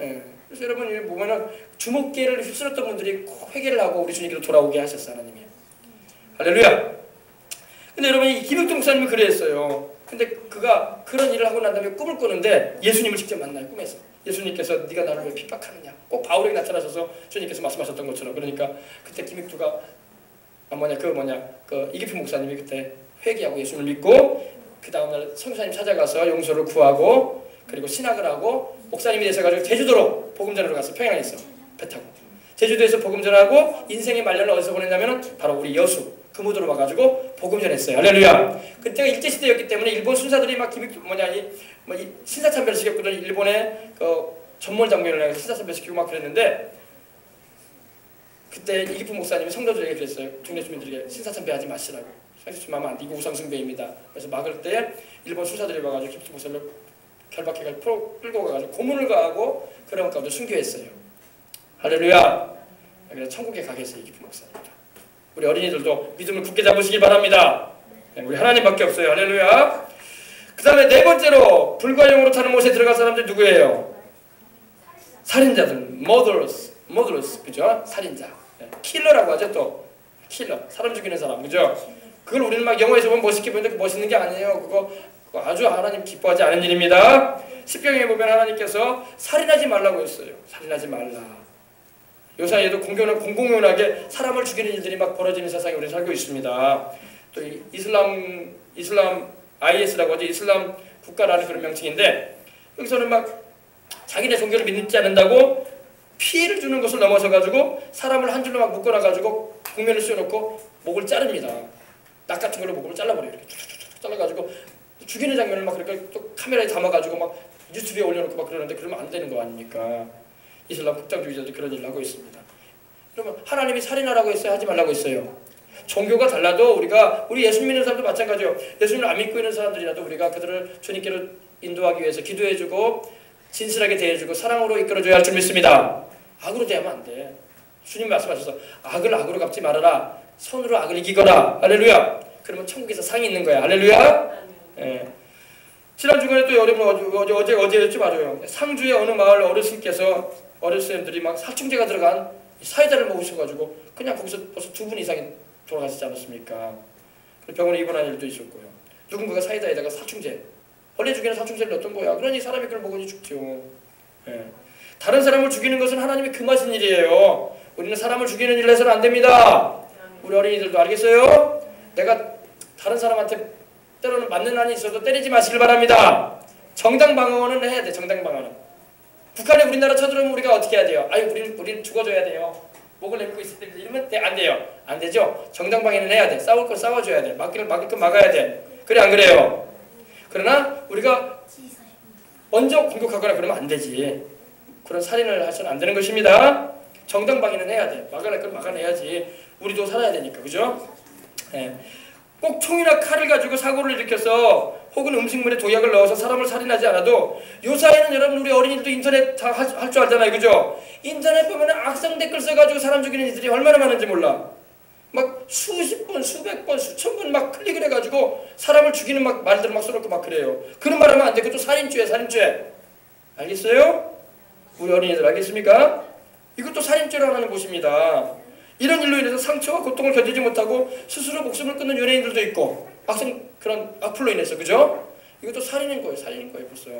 예. 그래서 여러분 보면은 주목계를 휩쓸었던 분들이 꼭 회개를 하고 우리 주님께로 돌아오게 하셨어요. 하나님이. 할렐루야. 근데 여러분 이 김익두 목사님은 그랬어요. 근데 그가 그런 일을 하고 난 다음에 꿈을 꾸는데 예수님을 직접 만나요. 꿈에서. 예수님께서 네가 나를 왜 핍박하느냐. 꼭 바울에게 나타나셔서 주님께서 말씀하셨던 것처럼. 그러니까 그때 김익두가 이기필 목사님이 그때 회개하고 예수님을 믿고 그 다음날 선교사님 찾아가서 용서를 구하고 그리고 신학을 하고 목사님이 되셔가지고 제주도로 복음 전하러 갔어. 평양에서 배 타고 제주도에서 복음 전하고 인생의 말년을 어디서 보냈냐면은 바로 우리 여수 금호도로 와가지고 복음 전했어요. 할렐루야. 그때가 일제 시대였기 때문에 일본 순사들이 막 이 신사참배를 시켰거든. 일본의 그 전몰 장군을 신사참배 시키고 막 그랬는데 그때 이기품 목사님이 성도들에게 그랬어요. 중대 주민들에게 신사참배 하지 마시라고. 상식주마면 안 돼. 이거 우상숭배입니다. 그래서 막을 때 일본 순사들이 와가지고 기품 목사님을 결박해가지고 끌고 가가지고 고문을 가하고 그런 가운데 순교했어요. 할렐루야. 그래서 천국에 가겠어요. 이기품 목사님. 우리 어린이들도 믿음을 굳게 잡으시기 바랍니다. 우리 하나님밖에 없어요. 할렐루야. 그 다음에 네 번째로 불과 영으로 타는 못에 들어간 사람들 누구예요? 살인자들, murderers, 그죠? 살인자, 킬러라고 하죠. 또 킬러, 사람 죽이는 사람, 그죠? 그걸 우리는 막 영화에서 보면 멋있게 보이는데 멋있는 게 아니에요. 그거 아주 하나님 기뻐하지 않은 일입니다. 십경에 보면 하나님께서 살인하지 말라고 했어요. 살인하지 말라. 요 사이에도 공공연하게 사람을 죽이는 일들이 막 벌어지는 세상에 우리 살고 있습니다. 또 이슬람 IS라고 하죠. 이슬람 국가라는 그런 명칭인데 여기서는 막 자기네 종교를 믿지 않는다고 피해를 주는 것을 넘어서가지고 사람을 한 줄로 막 묶어놔가지고 국면을 씌워놓고 목을 자릅니다. 낙 같은 걸로 목을 잘라버려요. 이렇게 툭툭툭 잘라가지고 죽이는 장면을 막 그렇게 또 카메라에 담아가지고 막 유튜브에 올려놓고 막 그러는데 그러면 안 되는 거 아닙니까? 이슬람 극단주의자들이 그런 일을 하고 있습니다. 그러면 하나님이 살인하라고 했어요? 하지 말라고 했어요? 종교가 달라도 우리 예수 믿는 사람도 마찬가지예요. 예수님을 안 믿고 있는 사람들이라도 우리가 그들을 주님께로 인도하기 위해서 기도해주고 진실하게 대해주고 사랑으로 이끌어줘야 할 줄 믿습니다. 악으로 대하면 안 돼. 주님 말씀하셔서 악을 악으로 갚지 말아라. 손으로 악을 이기거라. 할렐루야. 그러면 천국에서 상이 있는 거야. 할렐루야. 예. 지난 주간에 또 여러분 어제였죠. 맞아요. 상주의 어느 마을 어르신들이 막 살충제가 들어간 사이다를 먹으셔가지고 그냥 거기서 벌써 2분 이상이 돌아가시지 않았습니까? 병원에 입원한 일도 있었고요. 누군가가 사이다에다가 살충제, 벌레 죽이는 살충제를 넣었던 거야. 그러니 사람이 그걸 먹으니 죽죠. 예. 다른 사람을 죽이는 것은 하나님이 금하신 일이에요. 우리는 사람을 죽이는 일을 해서는 안 됩니다. 우리 어린이들도 알겠어요? 내가 다른 사람한테 때로는 맞는 한이 있어도 때리지 마시길 바랍니다. 정당 방어는 해야 돼. 정당 방어는. 북한이 우리나라 쳐들어오면 우리가 어떻게 해야 돼요? 아유, 우리는 죽어줘야 돼요. 목을 내밀고 있을 때 이러면 안 돼요. 안 되죠? 정당 방어는 해야 돼. 싸울 걸 싸워줘야 돼. 막을 걸 막아야 돼. 그래 안 그래요? 그러나 우리가 먼저 공격하거나 그러면 안 되지. 그런 살인을 하셔는 안 되는 것입니다. 정당 방위는 해야 돼. 막아낼 걸 막아내야지. 우리도 살아야 되니까. 그죠? 네. 꼭 총이나 칼을 가지고 사고를 일으켜서 혹은 음식물에 독약을 넣어서 사람을 살인하지 않아도 요사이는 여러분 우리 어린이들도 인터넷 다 할 줄 알잖아요. 그죠? 인터넷 보면 악성 댓글 써가지고 사람 죽이는 이들이 얼마나 많은지 몰라. 막 수십 번, 수백 번, 수천 번 막 클릭을 해가지고 사람을 죽이는 막 말들을 막 써놓고 막 그래요. 그런 말 하면 안 돼. 그것도 살인죄. 알겠어요? 우리 어린이들 알겠습니까? 이것도 살인죄로 하나님 보십니다. 이런 일로 인해서 상처와 고통을 견디지 못하고 스스로 목숨을 끊는 연예인들도 있고 그런 악플로 인해서. 그죠? 이것도 살인인 거예요. 벌써.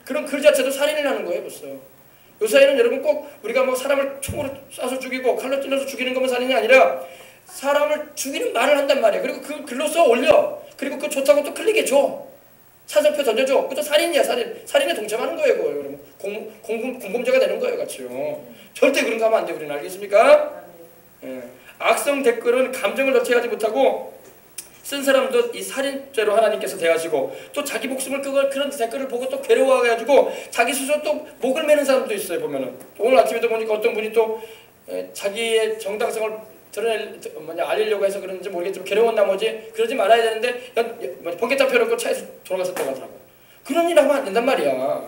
그런 글 자체도 살인을 하는 거예요. 벌써. 요사이는 여러분 꼭 우리가 뭐 사람을 총으로 쏴서 죽이고 칼로 찔러서 죽이는 것만 살인이 아니라 사람을 죽이는 말을 한단 말이에요. 그리고 그 글로 써 올려. 그리고 그거 좋다고 또 클릭해줘. 차정표 던져줘. 그것도 살인이야. 살인에 동참하는 거예요. 그거. 그러면 공범죄가 되는 거예요. 같이요. 절대 그런 거 하면 안 돼요. 우리는 알겠습니까? 예. 악성 댓글은 감정을 납치하지 못하고 쓴 사람도 이 살인죄로 하나님께서 대하시고 또 자기 목숨을 그런 댓글을 보고 또 괴로워해가지고 자기 스스로 또 목을 매는 사람도 있어요. 보면은 오늘 아침에도 보니까 어떤 분이 또 자기의 정당성을 알리려고 해서 그런지 모르겠지만 괴로운 나머지 그러지 말아야 되는데 번개탑 펴놓고 차에서 돌아갔었다고 하더라고. 그런 일 하면 안 된단 말이야.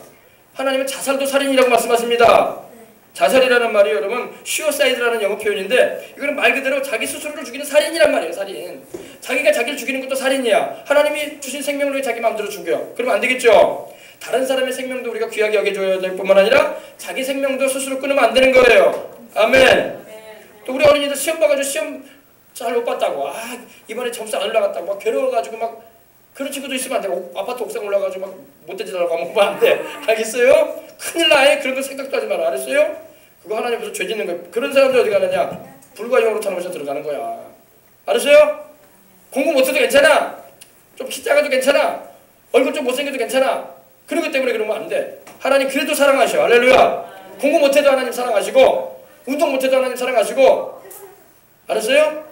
하나님은 자살도 살인이라고 말씀하십니다. 자살이라는 말이 여러분 suicide라는 영어 표현인데 이거는 말 그대로 자기 스스로를 죽이는 살인이란 말이에요. 살인. 자기가 자기를 죽이는 것도 살인이야. 하나님이 주신 생명을 왜 자기 마음대로 죽여? 그러면 안 되겠죠. 다른 사람의 생명도 우리가 귀하게 여겨줘야 될 뿐만 아니라 자기 생명도 스스로 끊으면 안 되는 거예요. 아멘. 또 우리 어린이들 시험 봐가지고 시험 잘 못 봤다고 이번에 점수 안 올라갔다고 막 괴로워가지고 막 그런 친구도 있으면 안 돼. 아파트 옥상 올라가가지고 막 못된 짓 하려고 하면 안 돼. 알겠어요? 큰일 나요. 그런 거 생각도 하지 마라. 알았어요? 그거 하나님 무슨 죄 짓는 거야. 그런 사람들 어디 가느냐? 불과 영으로 타는 곳에 들어가는 거야. 알았어요? 공부 못해도 괜찮아. 좀 키 작아도 괜찮아. 얼굴 좀 못생겨도 괜찮아. 그런 것 때문에 그러면 안 돼. 하나님 그래도 사랑하셔. 할렐루야. 공부 못해도 하나님 사랑하시고 운동 못해도 하나님 사랑하시고. 알았어요?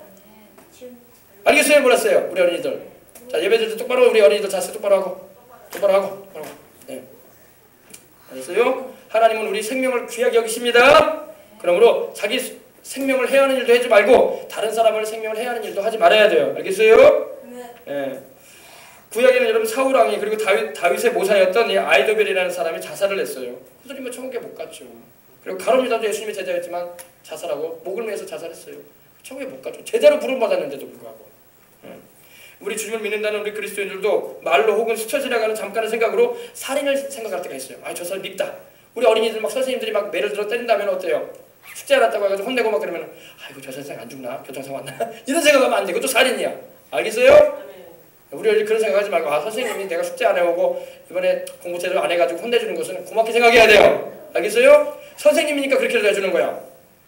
알겠어요? 몰랐어요? 우리 어린이들. 자, 예배들 도 똑바로, 우리 어린이들 자세 똑바로 하고. 똑바로 하고. 네. 알았어요? 하나님은 우리 생명을 귀하게 여기십니다. 그러므로 자기 생명을 해하는 일도 하지 말고 다른 사람을 생명을 해하는 일도 하지 말아야 돼요. 알겠어요? 네. 구약에는 여러분 사울 왕이 그리고 다윗의 모사였던 이 아이도벨이라는 사람이 자살을 했어요. 그들이 뭐 천국에 못 갔죠. 그리고 가룟 유다도 예수님의 제자였지만 자살하고 목을 매서 자살했어요. 천국에 못 갔죠. 제대로 부름받았는데도 불구하고. 우리 주님을 믿는다는 우리 그리스도인들도 말로 혹은 스쳐 지나가는 잠깐의 생각으로 살인을 생각할 때가 있어요. 아, 저 사람 밉다. 우리 어린이들 막 선생님들이 막 매를 들어 때린다면 어때요? 숙제 안 했다고 해가지고 혼내고 막 그러면 아이고 저 선생 안 죽나? 교통사고 왔나? 이런 생각하면 안 돼. 그것도 살인이야. 알겠어요? 우리 어린이 그런 생각하지 말고 아, 선생님이 내가 숙제 안 해오고 이번에 공부 제대로 안 해가지고 혼내주는 것은 고맙게 생각해야 돼요. 알겠어요? 선생님이니까 그렇게 해주는 거야.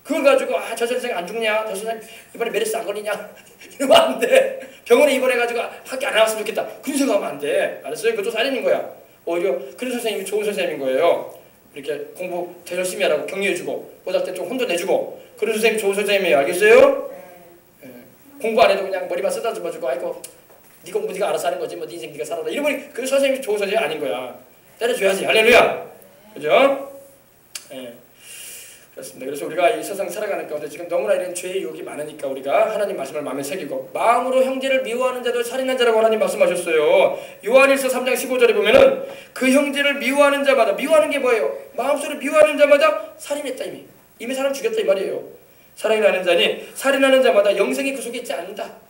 그걸 가지고 아, 저 선생 안 죽냐? 저 선생 이번에 메르스 안 걸리냐? 이러면 안 돼. 병원에 입원해가지고 학교 안 나왔으면 좋겠다. 그런 생각하면 안 돼. 알았어요? 그것도 살인인 거야. 오히려 그런 선생님이 좋은 선생님인 거예요. 이렇게 공부 더 열심히 하라고 격려해주고 못할 때 좀 혼도 내주고 그런 선생님이 좋은 선생님이에요. 알겠어요? 예. 공부 안 해도 그냥 머리만 쓰다듬어주고 아이고 네 공부 네가 알아서 하는 거지 뭐 네 인생 네가 살아라 이러면 그 선생님이 좋은 선생님이 아닌 거야. 때려줘야지. 할렐루야. 그죠? 예. 그렇습니다. 그래서 우리가 이 세상 살아가는 가운데 지금 너무나 이런 죄의 유혹이 많으니까 우리가 하나님 말씀을 마음에 새기고 마음으로 형제를 미워하는 자도 살인한 자라고 하나님 말씀하셨어요. 요한일서 3장 15절에 보면은 그 형제를 미워하는 자마다 미워하는 게 뭐예요? 마음속으로 미워하는 자마다 살인했다 이미 사람 죽였다 이 말이에요. 살인하는 자니 살인하는 자마다 영생이 그 속에 있지 않는다.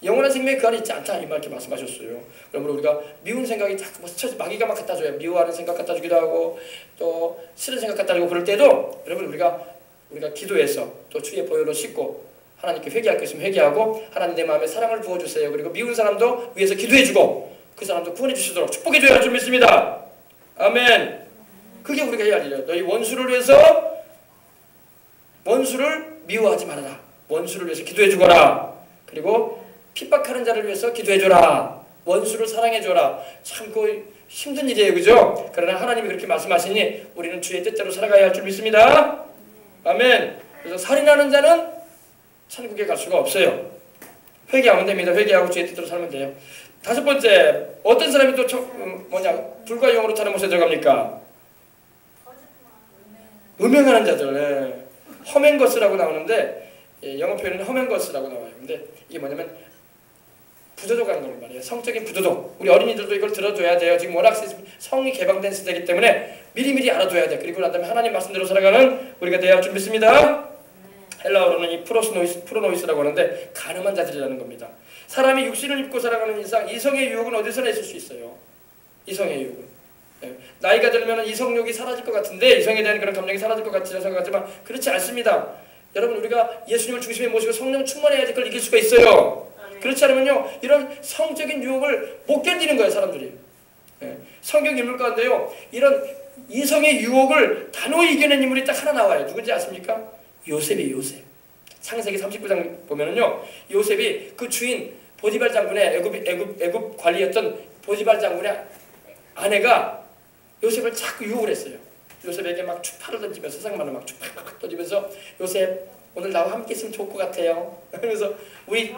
영원한 생명이 그 안에 있지 않다 이 말 이렇게 말씀하셨어요. 그러므로 우리가 미운 생각이 자꾸 뭐 마귀가 막 갖다 줘요. 미워하는 생각 갖다 주기도 하고 또 싫은 생각 갖다 주고 그럴 때도 여러분 우리가 기도해서 또 주의 보혈로 씻고 하나님께 회개할 것 있으면 회개하고 하나님 내 마음에 사랑을 부어주세요. 그리고 미운 사람도 위해서 기도해주고 그 사람도 구원해 주시도록 축복해줘야 할 줄 믿습니다. 아멘. 그게 우리가 해야 할 일이에요. 너희 원수를 위해서 원수를 미워하지 말아라. 원수를 위해서 기도해주거라. 그리고 핍박하는 자를 위해서 기도해줘라. 원수를 사랑해줘라. 참 그 힘든 일이에요. 그죠? 그러나 하나님이 그렇게 말씀하시니 우리는 주의 뜻대로 살아가야 할 줄 믿습니다. 아멘. 그래서 살인하는 자는 천국에 갈 수가 없어요. 회개하면 됩니다. 회개하고 주의 뜻대로 살면 돼요. 다섯 번째, 어떤 사람이 또 불과 영으로 타는 못에 들어갑니까? 음행하는 자들. 네. 허맨거스라고 나오는데 영어 표현은 허맨거스라고 나와요. 근데 이게 뭐냐면 부도덕한 걸 말이에요. 성적인 부도덕. 우리 어린이들도 이걸 들어줘야 돼요. 지금 워낙 성이 개방된 시대이기 때문에 미리미리 알아둬야 돼. 그리고 난 다음에 하나님 말씀대로 살아가는 우리가 되어야 할 줄 믿습니다. 헬라어로는 이 프로노이스라고 하는데 가늠한 자들이라는 겁니다. 사람이 육신을 입고 살아가는 이상 이성의 유혹은 어디서나 있을 수 있어요. 이성의 유혹은. 네. 나이가 들면 이성욕이 사라질 것 같은데 이성에 대한 그런 감정이 사라질 것 같이 생각하지만 그렇지 않습니다. 여러분 우리가 예수님을 중심에 모시고 성령 충만해야지 그걸 이길 수가 있어요. 그렇지 않으면요 이런 성적인 유혹을 못 견디는 거예요 사람들이. 예. 성경 인물 가운데요 이런 이성의 유혹을 단호히 이겨낸 인물이 딱 하나 나와요. 누군지 아십니까? 요셉이에요. 요셉. 창세기 39장 보면은요 요셉이 그 주인 보디발 장군의 애굽 관리였던 보디발 장군의 아내가 요셉을 자꾸 유혹을 했어요. 요셉에게 막 추파를 던지면서 세상만을 막 추파를 던지면서 요셉 오늘 나와 함께 있으면 좋을 것 같아요. 그래서 우리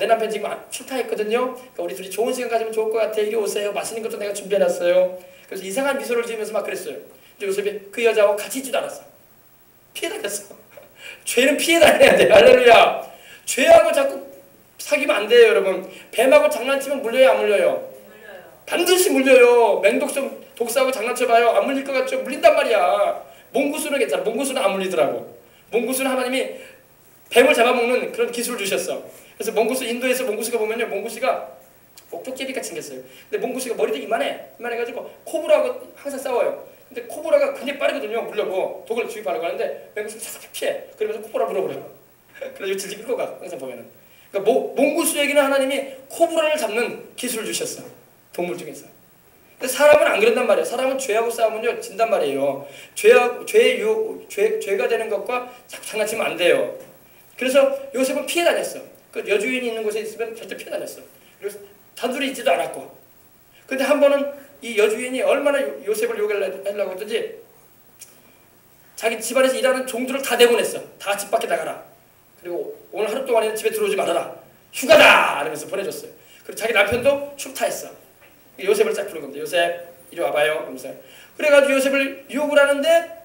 내 남편 지금 출타했거든요. 그러니까 우리 둘이 좋은 시간 가지면 좋을 것 같아. 이리 오세요. 맛있는 것도 내가 준비해놨어요. 그래서 이상한 미소를 지으면서 막 그랬어요. 근데 요셉이 그 여자하고 같이 있지도 않았어. 피해 다녔어. 죄는 피해 다녀야 돼요. 할렐루야. 죄하고 자꾸 사귀면 안 돼요 여러분. 뱀하고 장난치면 물려요 안 물려요? 반드시 물려요. 맹독성 독사하고 장난쳐봐요. 안 물릴 것 같죠? 물린단 말이야. 몽구수는 괜찮아. 몽구수는 안 물리더라고. 몽구수는 하나님이 뱀을 잡아먹는 그런 기술을 주셨어. 그래서 몽구수 인도에서 몽구수가 보면요 몽구수가 옥토끼비같이 생겼어요. 근데 몽구수가 머리도 이만해가지고 코브라하고 항상 싸워요. 근데 코브라가 굉장히 빠르거든요. 물려고 독을 주입하려고 하는데 몽구수가 싹 피해. 그러면서 코브라 물어버려요. 그래서 질질 끌고 가 항상 보면은. 그러니까 몽구수에게는 하나님이 코브라를 잡는 기술을 주셨어. 동물 중에서. 근데 사람은 안 그런단 말이에요. 사람은 죄하고 싸우면요 진단 말이에요. 죄가 되는 것과 장난치면 안 돼요. 그래서 요셉은 피해 다녔어. 그 여주인이 있는 곳에 있으면 절대 피해 다녔어. 그래서 단둘이 있지도 않았고. 근데 한 번은 이 여주인이 얼마나 요셉을 욕하려고 했던지 자기 집안에서 일하는 종들을 다 내보냈어. 다 집 밖에 나가라. 그리고 오늘 하루 동안에는 집에 들어오지 말아라. 휴가다! 이러면서 보내줬어요. 그리고 자기 남편도 출타했어. 요셉을 쫙 부른 겁니다. 요셉 이리 와봐요. 이러면서. 그래가지고 요셉을 유혹을 하는데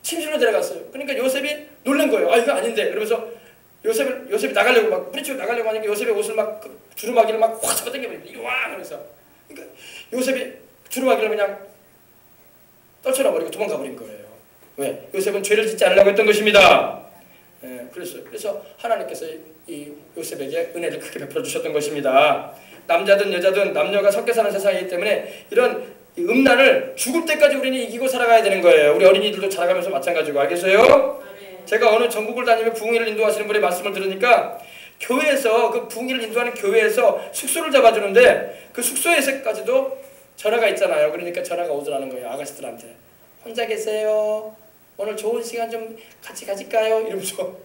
침실로 데려갔어요. 그러니까 요셉이 놀란 거예요. 아 이거 아닌데. 그러면서 요셉이 나가려고 막 뿌리치고 나가려고 하니까 요셉의 옷을 막 주름하기를 막 확 잡아당겨버리고 이리 와! 그러면서. 그러니까 요셉이 주름하기를 그냥 떨쳐놔버리고 도망가버린 거예요. 왜? 요셉은 죄를 짓지 않으려고 했던 것입니다. 예, 그래서 하나님께서 이 요셉에게 은혜를 크게 베풀어 주셨던 것입니다. 남자든 여자든 남녀가 섞여 사는 세상이기 때문에 이런 음란을 죽을 때까지 우리는 이기고 살아가야 되는 거예요. 우리 어린이들도 자라가면서 마찬가지고. 알겠어요? 제가 어느 전국을 다니며 부흥회를 인도하시는 분의 말씀을 들으니까 교회에서 그 부흥회를 인도하는 교회에서 숙소를 잡아주는데 그 숙소에서까지도 전화가 있잖아요. 그러니까 전화가 오더라는 거예요. 아가씨들한테. 혼자 계세요? 오늘 좋은 시간 좀 같이 가질까요? 이러면서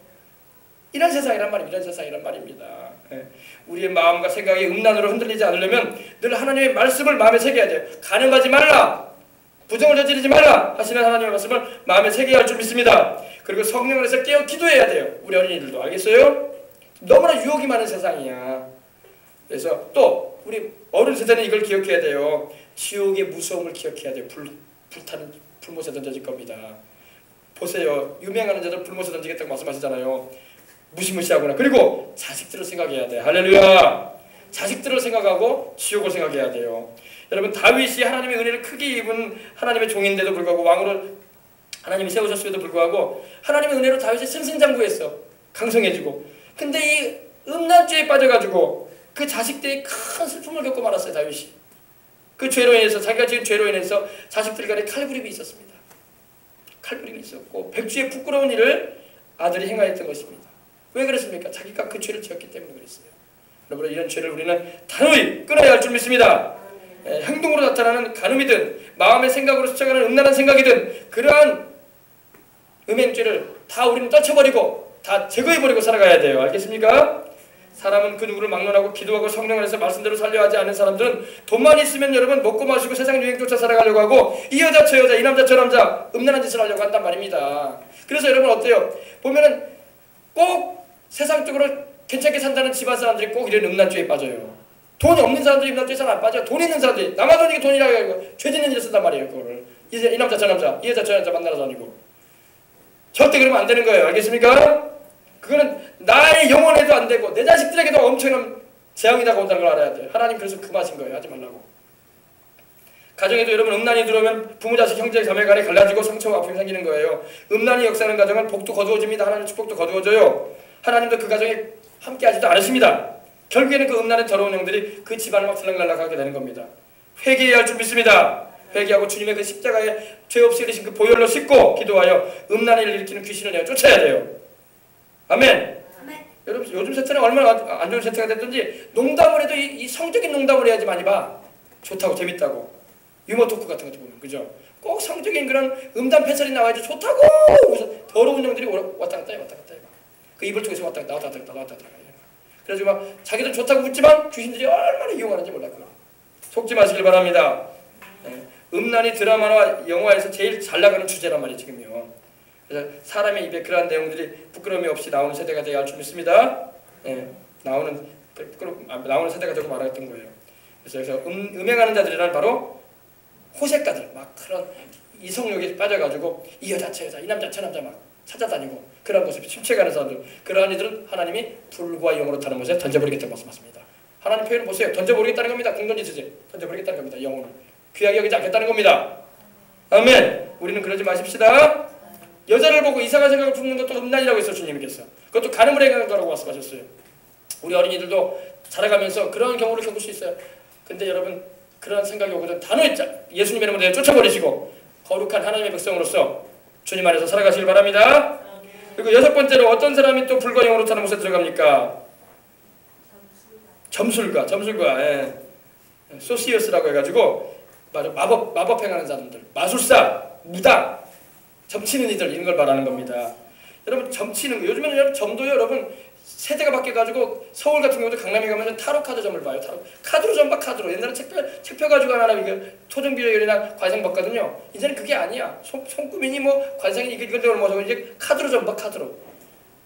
이런 세상이란 말입니다. 이런 세상이란 말입니다. 예. 우리의 마음과 생각이 음란으로 흔들리지 않으려면 늘 하나님의 말씀을 마음에 새겨야 돼요. 가늠하지 말라, 부정을 저지르지 말라 하시는 하나님의 말씀을 마음에 새겨야 할 줄 믿습니다. 그리고 성령 안에서 깨어 기도해야 돼요. 우리 어린이들도. 알겠어요? 너무나 유혹이 많은 세상이야. 그래서 또 우리 어른 세대는 이걸 기억해야 돼요. 지옥의 무서움을 기억해야 돼요. 불타는 불못에 던져질 겁니다. 보세요. 유명한 자들 불못에 던지겠다고 말씀하시잖아요. 무시무시하구나. 그리고 자식들을 생각해야 돼. 할렐루야. 자식들을 생각하고 지옥을 생각해야 돼요. 여러분 다윗이 하나님의 은혜를 크게 입은 하나님의 종인데도 불구하고 왕으로 하나님이 세우셨음에도 불구하고 하나님의 은혜로 다윗이 승승장구했어. 강성해지고. 근데 이 음란죄에 빠져가지고 그 자식들이 큰 슬픔을 겪고 말았어요. 다윗이. 그 죄로 인해서 자기가 지은 죄로 인해서 자식들 간에 칼부림이 있었습니다. 칼부림이 있었고 백주의 부끄러운 일을 아들이 행하였던 것입니다. 왜 그랬습니까? 자기가 그 죄를 지었기 때문에 그랬어요. 여러분 이런 죄를 우리는 단호히 끊어야 할 줄 믿습니다. 행동으로 나타나는 간음이든 마음의 생각으로 스쳐가는 음란한 생각이든 그러한 음행죄를 다 우리는 떨쳐버리고 다 제거해버리고 살아가야 돼요. 알겠습니까? 사람은 그 누구를 막론하고 기도하고 성령 안에서 말씀대로 살려 하지 않는 사람들은 돈만 있으면 여러분 먹고 마시고 세상 유행 쫓아 살아가려고 하고 이 여자 저 여자 이 남자 저 남자 음란한 짓을 하려고 한단 말입니다. 그래서 여러분 어때요? 보면은 꼭 세상적으로 괜찮게 산다는 집안 사람들이 꼭 이런 음란죄에 빠져요. 돈이 없는 사람들이 음란죄에 잘 안 빠져. 돈 있는 사람들이 남아 돈이 돈이라고 해서 죄 짓는 일을 쓴단 말이에요. 그거를 이 남자 저 남자 이 여자 저 여자 만나러 다니고 절대 그러면 안 되는 거예요. 알겠습니까? 그거는 나의 영혼에도 안 되고 내 자식들에게도 엄청난 재앙이 다가온다는 걸 알아야 돼요. 하나님 그래서 금하신 거예요. 하지 말라고. 가정에도 여러분 음란이 들어오면 부모 자식 형제 자매 간에 갈라지고 상처와 아픔이 생기는 거예요. 음란이 역사하는 가정은 복도 거두어집니다. 하나님 축복도 거두어져요. 하나님도 그 가정에 함께 하지도 않으십니다. 결국에는 그 음란의 더러운 영들이 그 집안을 막 들락날락하게 되는 겁니다. 회개해야 할 줄 믿습니다. 회개하고 주님의 그 십자가에 죄 없이 흘리신 그 보혈로 씻고 기도하여 음란을 일으키는 귀신을 내어 쫓아야 돼요. 아멘. 여러분 요즘 세태는 얼마나 안 좋은 세태가 됐든지 농담을 해도 이 성적인 농담을 해야지 많이 봐. 좋다고 재밌다고. 유머 토크 같은 것도 보면 그죠? 꼭 성적인 그런 음담 패설이 나와야지 좋다고. 그래서 더러운 영들이 왔다 갔다 해 왔다 갔다 해. 그 이불 쪽에서 왔다 갔다 나왔다 갔다 나왔다 갔다. 그래가지고 막 자기들 좋다고 웃지만 귀신들이 얼마나 이용하는지 몰라. 그거 속지 마시길 바랍니다. 음란이 드라마나 영화에서 제일 잘 나가는 주제란 말이에요 지금요. 그래서 사람의 입에 그러한 내용들이 부끄러움이 없이 나오는 세대가 되어야 할 줄 믿습니다. 나오는 세대가 되고 말았던 거예요. 그래서 음행하는 자들이란 바로 호색가들, 막 그런 이성욕에 빠져가지고 이 여자 저 여자 이 남자 저 남자 막 찾아다니고 그런 모습에 침체가는 사람들, 그러한 이들은 하나님이 불과 영으로 타는 것에 던져버리겠다고 말씀하십니다. 하나님 표현을 보세요. 던져버리겠다는 겁니다. 공동지수제 던져버리겠다는 겁니다. 영혼을 귀하게 여기지 않겠다는 겁니다. 아멘. 우리는 그러지 마십시다. 여자를 보고 이상한 생각을 품는 것도 음란이라고 했어요. 주님께서 그것도 간음을 행하는 거라고 말씀하셨어요. 우리 어린이들도 자라가면서 그런 경우를 겪을 수 있어요. 근데 여러분 그런 생각이 오거든 단호히 예수님의 이름으로 내어 쫓아버리시고 거룩한 하나님의 백성으로서 주님 안에서 살아가시길 바랍니다. 그리고 여섯 번째로 어떤 사람이 또 불과 영으로 타는 곳에 들어갑니까? 점술가. 소시어스라고 해가지고 마법 행하는 사람들, 마술사, 무당, 점치는 이들 이런 걸 말하는 겁니다. 여러분 점치는 거 요즘에는 점도 여러분 세대가 바뀌어가지고 서울 같은 경우도 강남에 가면 타로 카드점을 봐요. 타로 카드로 점 봐. 카드로. 옛날에 책 펴가지고 하나 이게 토종 비례결이나 관상 봤거든요. 이제는 그게 아니야. 손금이니 뭐 관상이 이걸 넘어서 이제 카드로 점 봐. 카드로.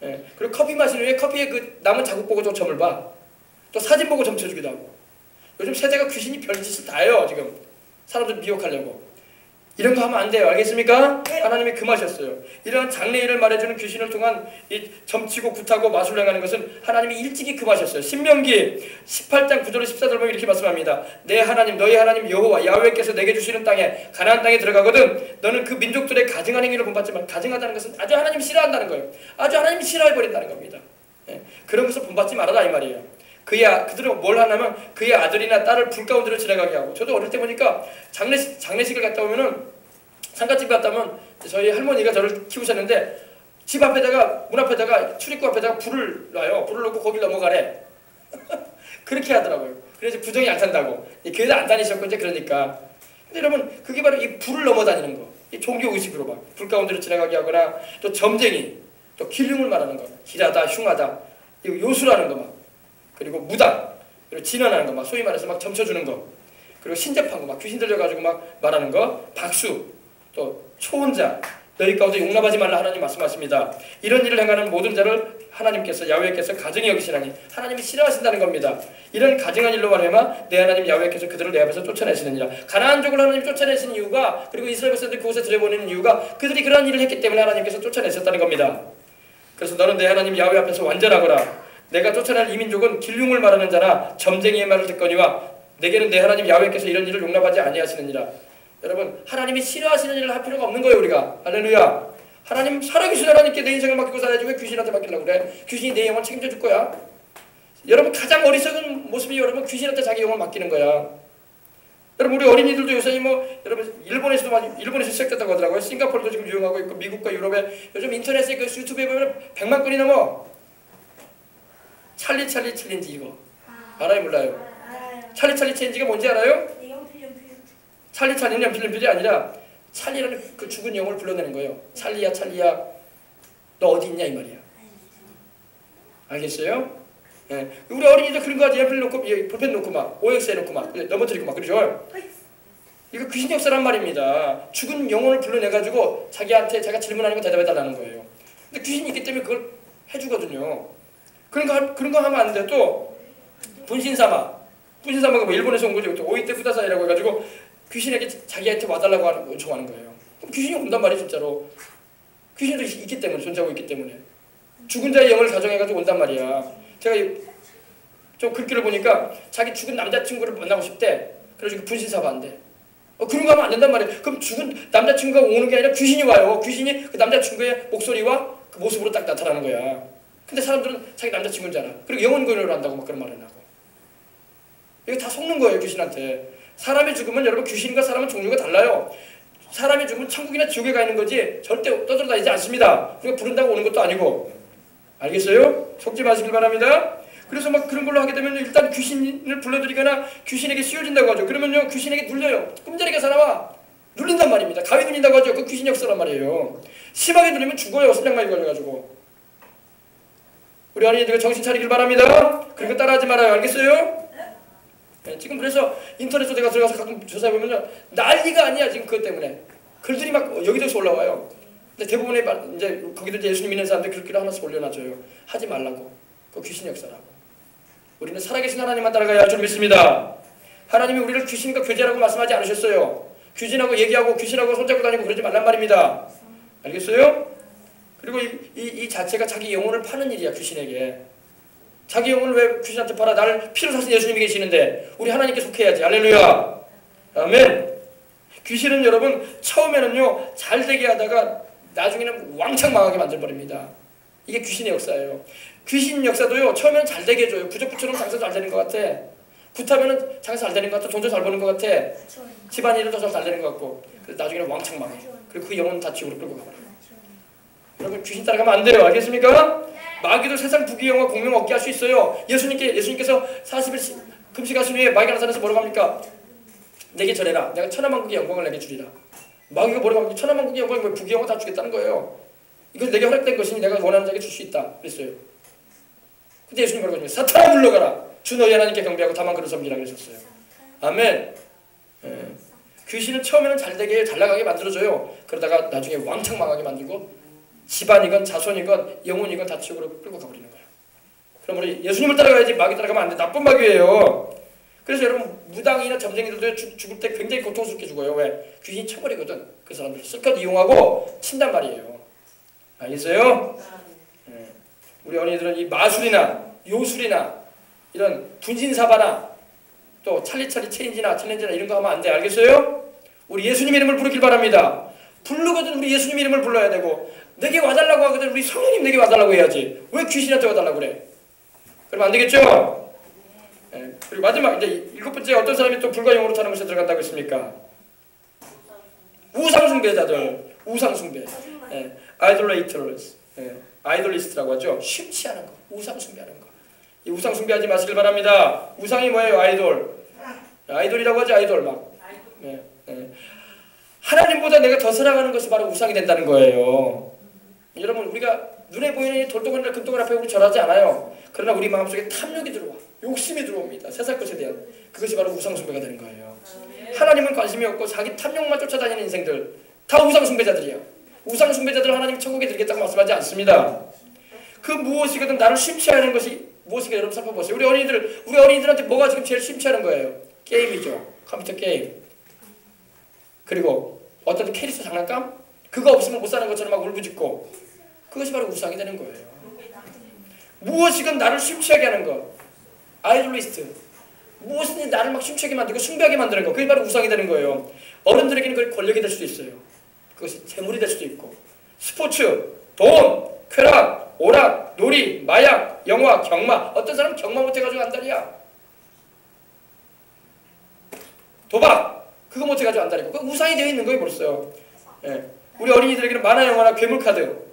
예. 그리고 커피 마시는 후에 커피에 그 남은 자국 보고 또 점을 봐. 또 사진 보고 점 쳐주기도 하고. 요즘 세대가 귀신이 별짓을 다 해요. 지금 사람들 미혹하려고. 이런 거 하면 안 돼요. 알겠습니까? 하나님이 금하셨어요. 이러한 장래일을 말해주는 귀신을 통한 이 점치고 굿하고 마술을 행하는 것은 하나님이 일찍이 금하셨어요. 신명기 18장 9절에 14절 보면 이렇게 말씀합니다. 내 하나님 너희 하나님 여호와 야훼께서 내게 주시는 땅에 가나안 땅에 들어가거든 너는 그 민족들의 가증한 행위를 본받지만 가증하다는 것은 아주 하나님이 싫어한다는 거예요. 아주 하나님이 싫어해버린다는 겁니다. 예. 그런 것을 본받지 말아라 이 말이에요. 그들은 뭘 하냐면 그의 아들이나 딸을 불 가운데로 지나가게 하고 저도 어릴 때 보니까 장례식을 갔다 오면은 상가집 갔다 오면 저희 할머니가 저를 키우셨는데 집 앞에다가 문 앞에다가 출입구 앞에다가 불을 놔요. 불을 놓고 거길 넘어가래. 그렇게 하더라고요. 그래서 부정이 안 탄다고. 교회도 안 다니셨고 이제 그러니까. 근데 여러분 그게 바로 이 불을 넘어다니는 거. 이 종교 의식으로 막 불 가운데로 지나가게 하거나 또 점쟁이 또 기륭을 말하는 거. 길하다 흉하다. 이거 요술하는 거 막. 그리고 무당, 그리고 진언하는 거, 막 소위 말해서 막 점쳐주는 거, 그리고 신접한 거, 막 귀신 들려가지고 막 말하는 거, 박수, 또 초혼자, 너희 가운데 용납하지 말라 하나님 말씀하십니다. 이런 일을 행하는 모든 자를 하나님께서 야훼께서 가증히 여기시나니 하나님이 싫어하신다는 겁니다. 이런 가증한 일로 말하면 내 하나님 야훼께서 그들을 내 앞에서 쫓아내시느니라. 가나안족을 하나님 쫓아내시는 이유가 그리고 이스라엘 백성들 그곳에 들여보내는 이유가 그들이 그러한 일을 했기 때문에 하나님께서 쫓아내셨다는 겁니다. 그래서 너는 내 하나님 야훼 앞에서 완전하거라. 내가 쫓아낼 이 민족은 길흉을 말하는 자나 점쟁이의 말을 듣거니와 내게는 내 하나님 야훼께서 이런 일을 용납하지 아니하시느니라. 여러분 하나님이 싫어하시는 일을 할 필요가 없는 거예요. 우리가 할렐루야. 하나님 살아계신 하나님께 내 인생을 맡기고 살아야지 왜 귀신한테 맡기려고 그래. 귀신이 내 영혼 책임져 줄 거야. 여러분 가장 어리석은 모습이 여러분 귀신한테 자기 영혼을 맡기는 거야. 여러분 우리 어린이들도 요새 뭐 여러분 일본에서 시작됐다고 하더라고요. 싱가포르도 지금 유행하고 있고 미국과 유럽에 요즘 인터넷에 그 유튜브에 보면 100만 건이 넘어. 찰리 챌린지 이거 알아요 몰라요? 찰리 챌린지가 뭔지 알아요? 찰리는 연필이 아니라 찰리라는 그 죽은 영혼을 불러내는 거예요. 찰리야 너 어디 있냐 이 말이야. 알겠어요? 예. 우리 어린이들 그런 거 하지. 연필 놓고 볼펜 놓고 막 OX에 놓고 막 넘어뜨리고 막 그러죠. 이거 귀신 역사란 말입니다. 죽은 영혼을 불러내가지고 자기한테 자기가 질문하는 거 대답해달라는 거예요. 근데 귀신이 있기 때문에 그걸 해주거든요. 그런 거 하면 안 돼. 또 분신사마가 뭐 일본에서 온 거죠. 또 오이테 후다사이라고 해가지고 귀신에게 자기한테 와달라고 요청하는 거예요. 그럼 귀신이 온단 말이에요. 진짜로. 귀신도 있기 때문에 존재하고 있기 때문에 죽은 자의 영을 가정해가지고 온단 말이야. 제가 좀 글귀를 보니까 자기 죽은 남자친구를 만나고 싶대. 그래서 분신사마 한대. 그런 거 하면 안 된단 말이에요. 그럼 죽은 남자친구가 오는 게 아니라 귀신이 와요. 귀신이 그 남자친구의 목소리와 그 모습으로 딱 나타나는 거야. 근데 사람들은 자기 남자친구인 줄 알아. 그리고 영혼고려를 한다고 막 그런 말을 하고. 이거 다 속는 거예요. 귀신한테. 사람이 죽으면 여러분 귀신과 사람은 종류가 달라요. 사람이 죽으면 천국이나 지옥에 가 있는 거지 절대 떠돌아다니지 않습니다. 그러니까 부른다고 오는 것도 아니고. 알겠어요? 속지 마시길 바랍니다. 그래서 막 그런 걸로 하게 되면 일단 귀신을 불러들이거나 귀신에게 씌워진다고 하죠. 그러면요 귀신에게 눌려요. 꿈자리가 사람아 눌린단 말입니다. 가위 눌린다고 하죠. 그 귀신 역사란 말이에요. 심하게 눌리면 죽어요. 심장마비 걸려가지고. 우리 어린이들 정신 차리길 바랍니다. 그리고 따라하지 말아요. 알겠어요? 네, 지금 그래서 인터넷에 내가 들어가서 가끔 조사해보면 난리가 아니야. 지금 그것 때문에. 글들이 막 여기저기서 올라와요. 근데 대부분의 이제 거기도 이제 예수님 믿는 사람들 글귀를 하나씩 올려놔줘요. 하지 말라고. 그 귀신 역사라고. 우리는 살아계신 하나님만 따라가야 할 줄 믿습니다. 하나님이 우리를 귀신과 교제라고 말씀하지 않으셨어요. 귀신하고 얘기하고 귀신하고 손잡고 다니고 그러지 말란 말입니다. 알겠어요? 그리고 이 자체가 자기 영혼을 파는 일이야. 귀신에게. 자기 영혼을 왜 귀신한테 팔아? 나를 피로 사신 예수님이 계시는데 우리 하나님께 속해야지. 할렐루야. 아멘. 귀신은 여러분 처음에는요 잘되게 하다가 나중에는 왕창 망하게 만들어버립니다. 이게 귀신의 역사예요. 귀신 역사도요 처음에는 잘되게 해줘요. 부적부처럼 장사 잘 되는 것 같아. 굿하면은 장사 잘 되는 것 같아. 돈도 잘 버는 것 같아. 집안일도 잘 되는 것 같고. 그래서 나중에는 왕창 망해. 그리고 그 영혼은 다 지옥으로 끌고 가버려요. 여러분 귀신 따라가면 안 돼요. 알겠습니까? 마귀도 세상 부귀영화 공명 얻게 할 수 있어요. 예수님께서 40일 금식하신 후에 마귀가 나타나서 뭐라고 합니까? 내게 절해라. 내가 천하만국의 영광을 내게 주리라. 마귀가 뭐라고 합니까? 천하만국의 영광을 부귀영화 다 주겠다는 거예요. 이것이 내게 허락된 것이니 내가 원하는 자에게 줄 수 있다. 그랬어요. 근데 예수님 뭐라고 하셨어요? 사탄아 물러가라. 주 너희 하나님께 경배하고 다만 그를 섬기라 그러셨어요. 아멘. 귀신은 처음에는 잘되게 잘나가게 만들어줘요. 그러다가 나중에 왕창 망하게 만들고 집안이건 자손이건 영혼이건 다 지옥으로 끌고 가버리는 거예요. 그럼 우리 예수님을 따라가야지 마귀 따라가면 안 돼. 나쁜 마귀예요. 그래서 여러분 무당이나 점쟁이들도 죽을 때 굉장히 고통스럽게 죽어요. 왜? 귀신이 쳐버리거든. 그 사람들을 실컷 이용하고 친단 말이에요. 알겠어요? 우리 어린이들은 이 마술이나 요술이나 이런 분신사바나 또 찰리찰리 체인지나 챌린지나 이런 거 하면 안 돼. 알겠어요? 우리 예수님 이름을 부르길 바랍니다. 부르거든 우리 예수님 이름을 불러야 되고 내게 와달라고 하거든 우리 성령님 내게 와달라고 해야지. 왜 귀신한테 와달라고 그래? 그러면 안 되겠죠? 그리고 마지막 이제 7번째 어떤 사람이 또 불과 영으로 타는 것에 들어간다고 했습니까? 우상숭배자들. 우상숭배. 아이돌레이터스. 아이돌리스트라고 하죠. 심취하는 거. 우상숭배하는 거. 이 우상숭배하지 마시길 바랍니다. 우상이 뭐예요? 아이돌. 아이돌이라고 하죠. 아이돌 막. 하나님보다 내가 더 사랑하는 것이 바로 우상이 된다는 거예요. 여러분 우리가 눈에 보이는 돌덩어리나 금덩어리 앞에 우리 절하지 않아요. 그러나 우리 마음속에 탐욕이 들어와. 욕심이 들어옵니다. 세상 것에 대한. 그것이 바로 우상숭배가 되는 거예요. 하나님은 관심이 없고 자기 탐욕만 쫓아다니는 인생들 다 우상숭배자들이야. 우상숭배자들은 하나님 천국에 들겠다고 말씀하지 않습니다. 그 무엇이거든 나를 심취하는 것이 무엇이가 여러분 살펴보세요. 우리 어린이들한테 뭐가 지금 제일 심취하는 거예요? 게임이죠. 컴퓨터 게임. 그리고 어떤 캐릭터 장난감? 그거 없으면 못 사는 것처럼 막 울부짖고 그것이 바로 우상이 되는 거예요. 무엇이건 나를 심취하게 하는 것. 아이돌리스트. 무엇이든 나를 막 심취하게 만들고 숭배하게 만드는 것. 그게 바로 우상이 되는 거예요. 어른들에게는 그게 권력이 될 수도 있어요. 그것이 재물이 될 수도 있고 스포츠, 돈, 쾌락, 오락, 놀이, 마약, 영화, 경마. 어떤 사람은 경마 못해가지고 안달이야. 도박. 그거 못해가지고 안달이고. 그 우상이 되어 있는 거예요 벌써. 우리 어린이들에게는 만화, 영화나 괴물카드.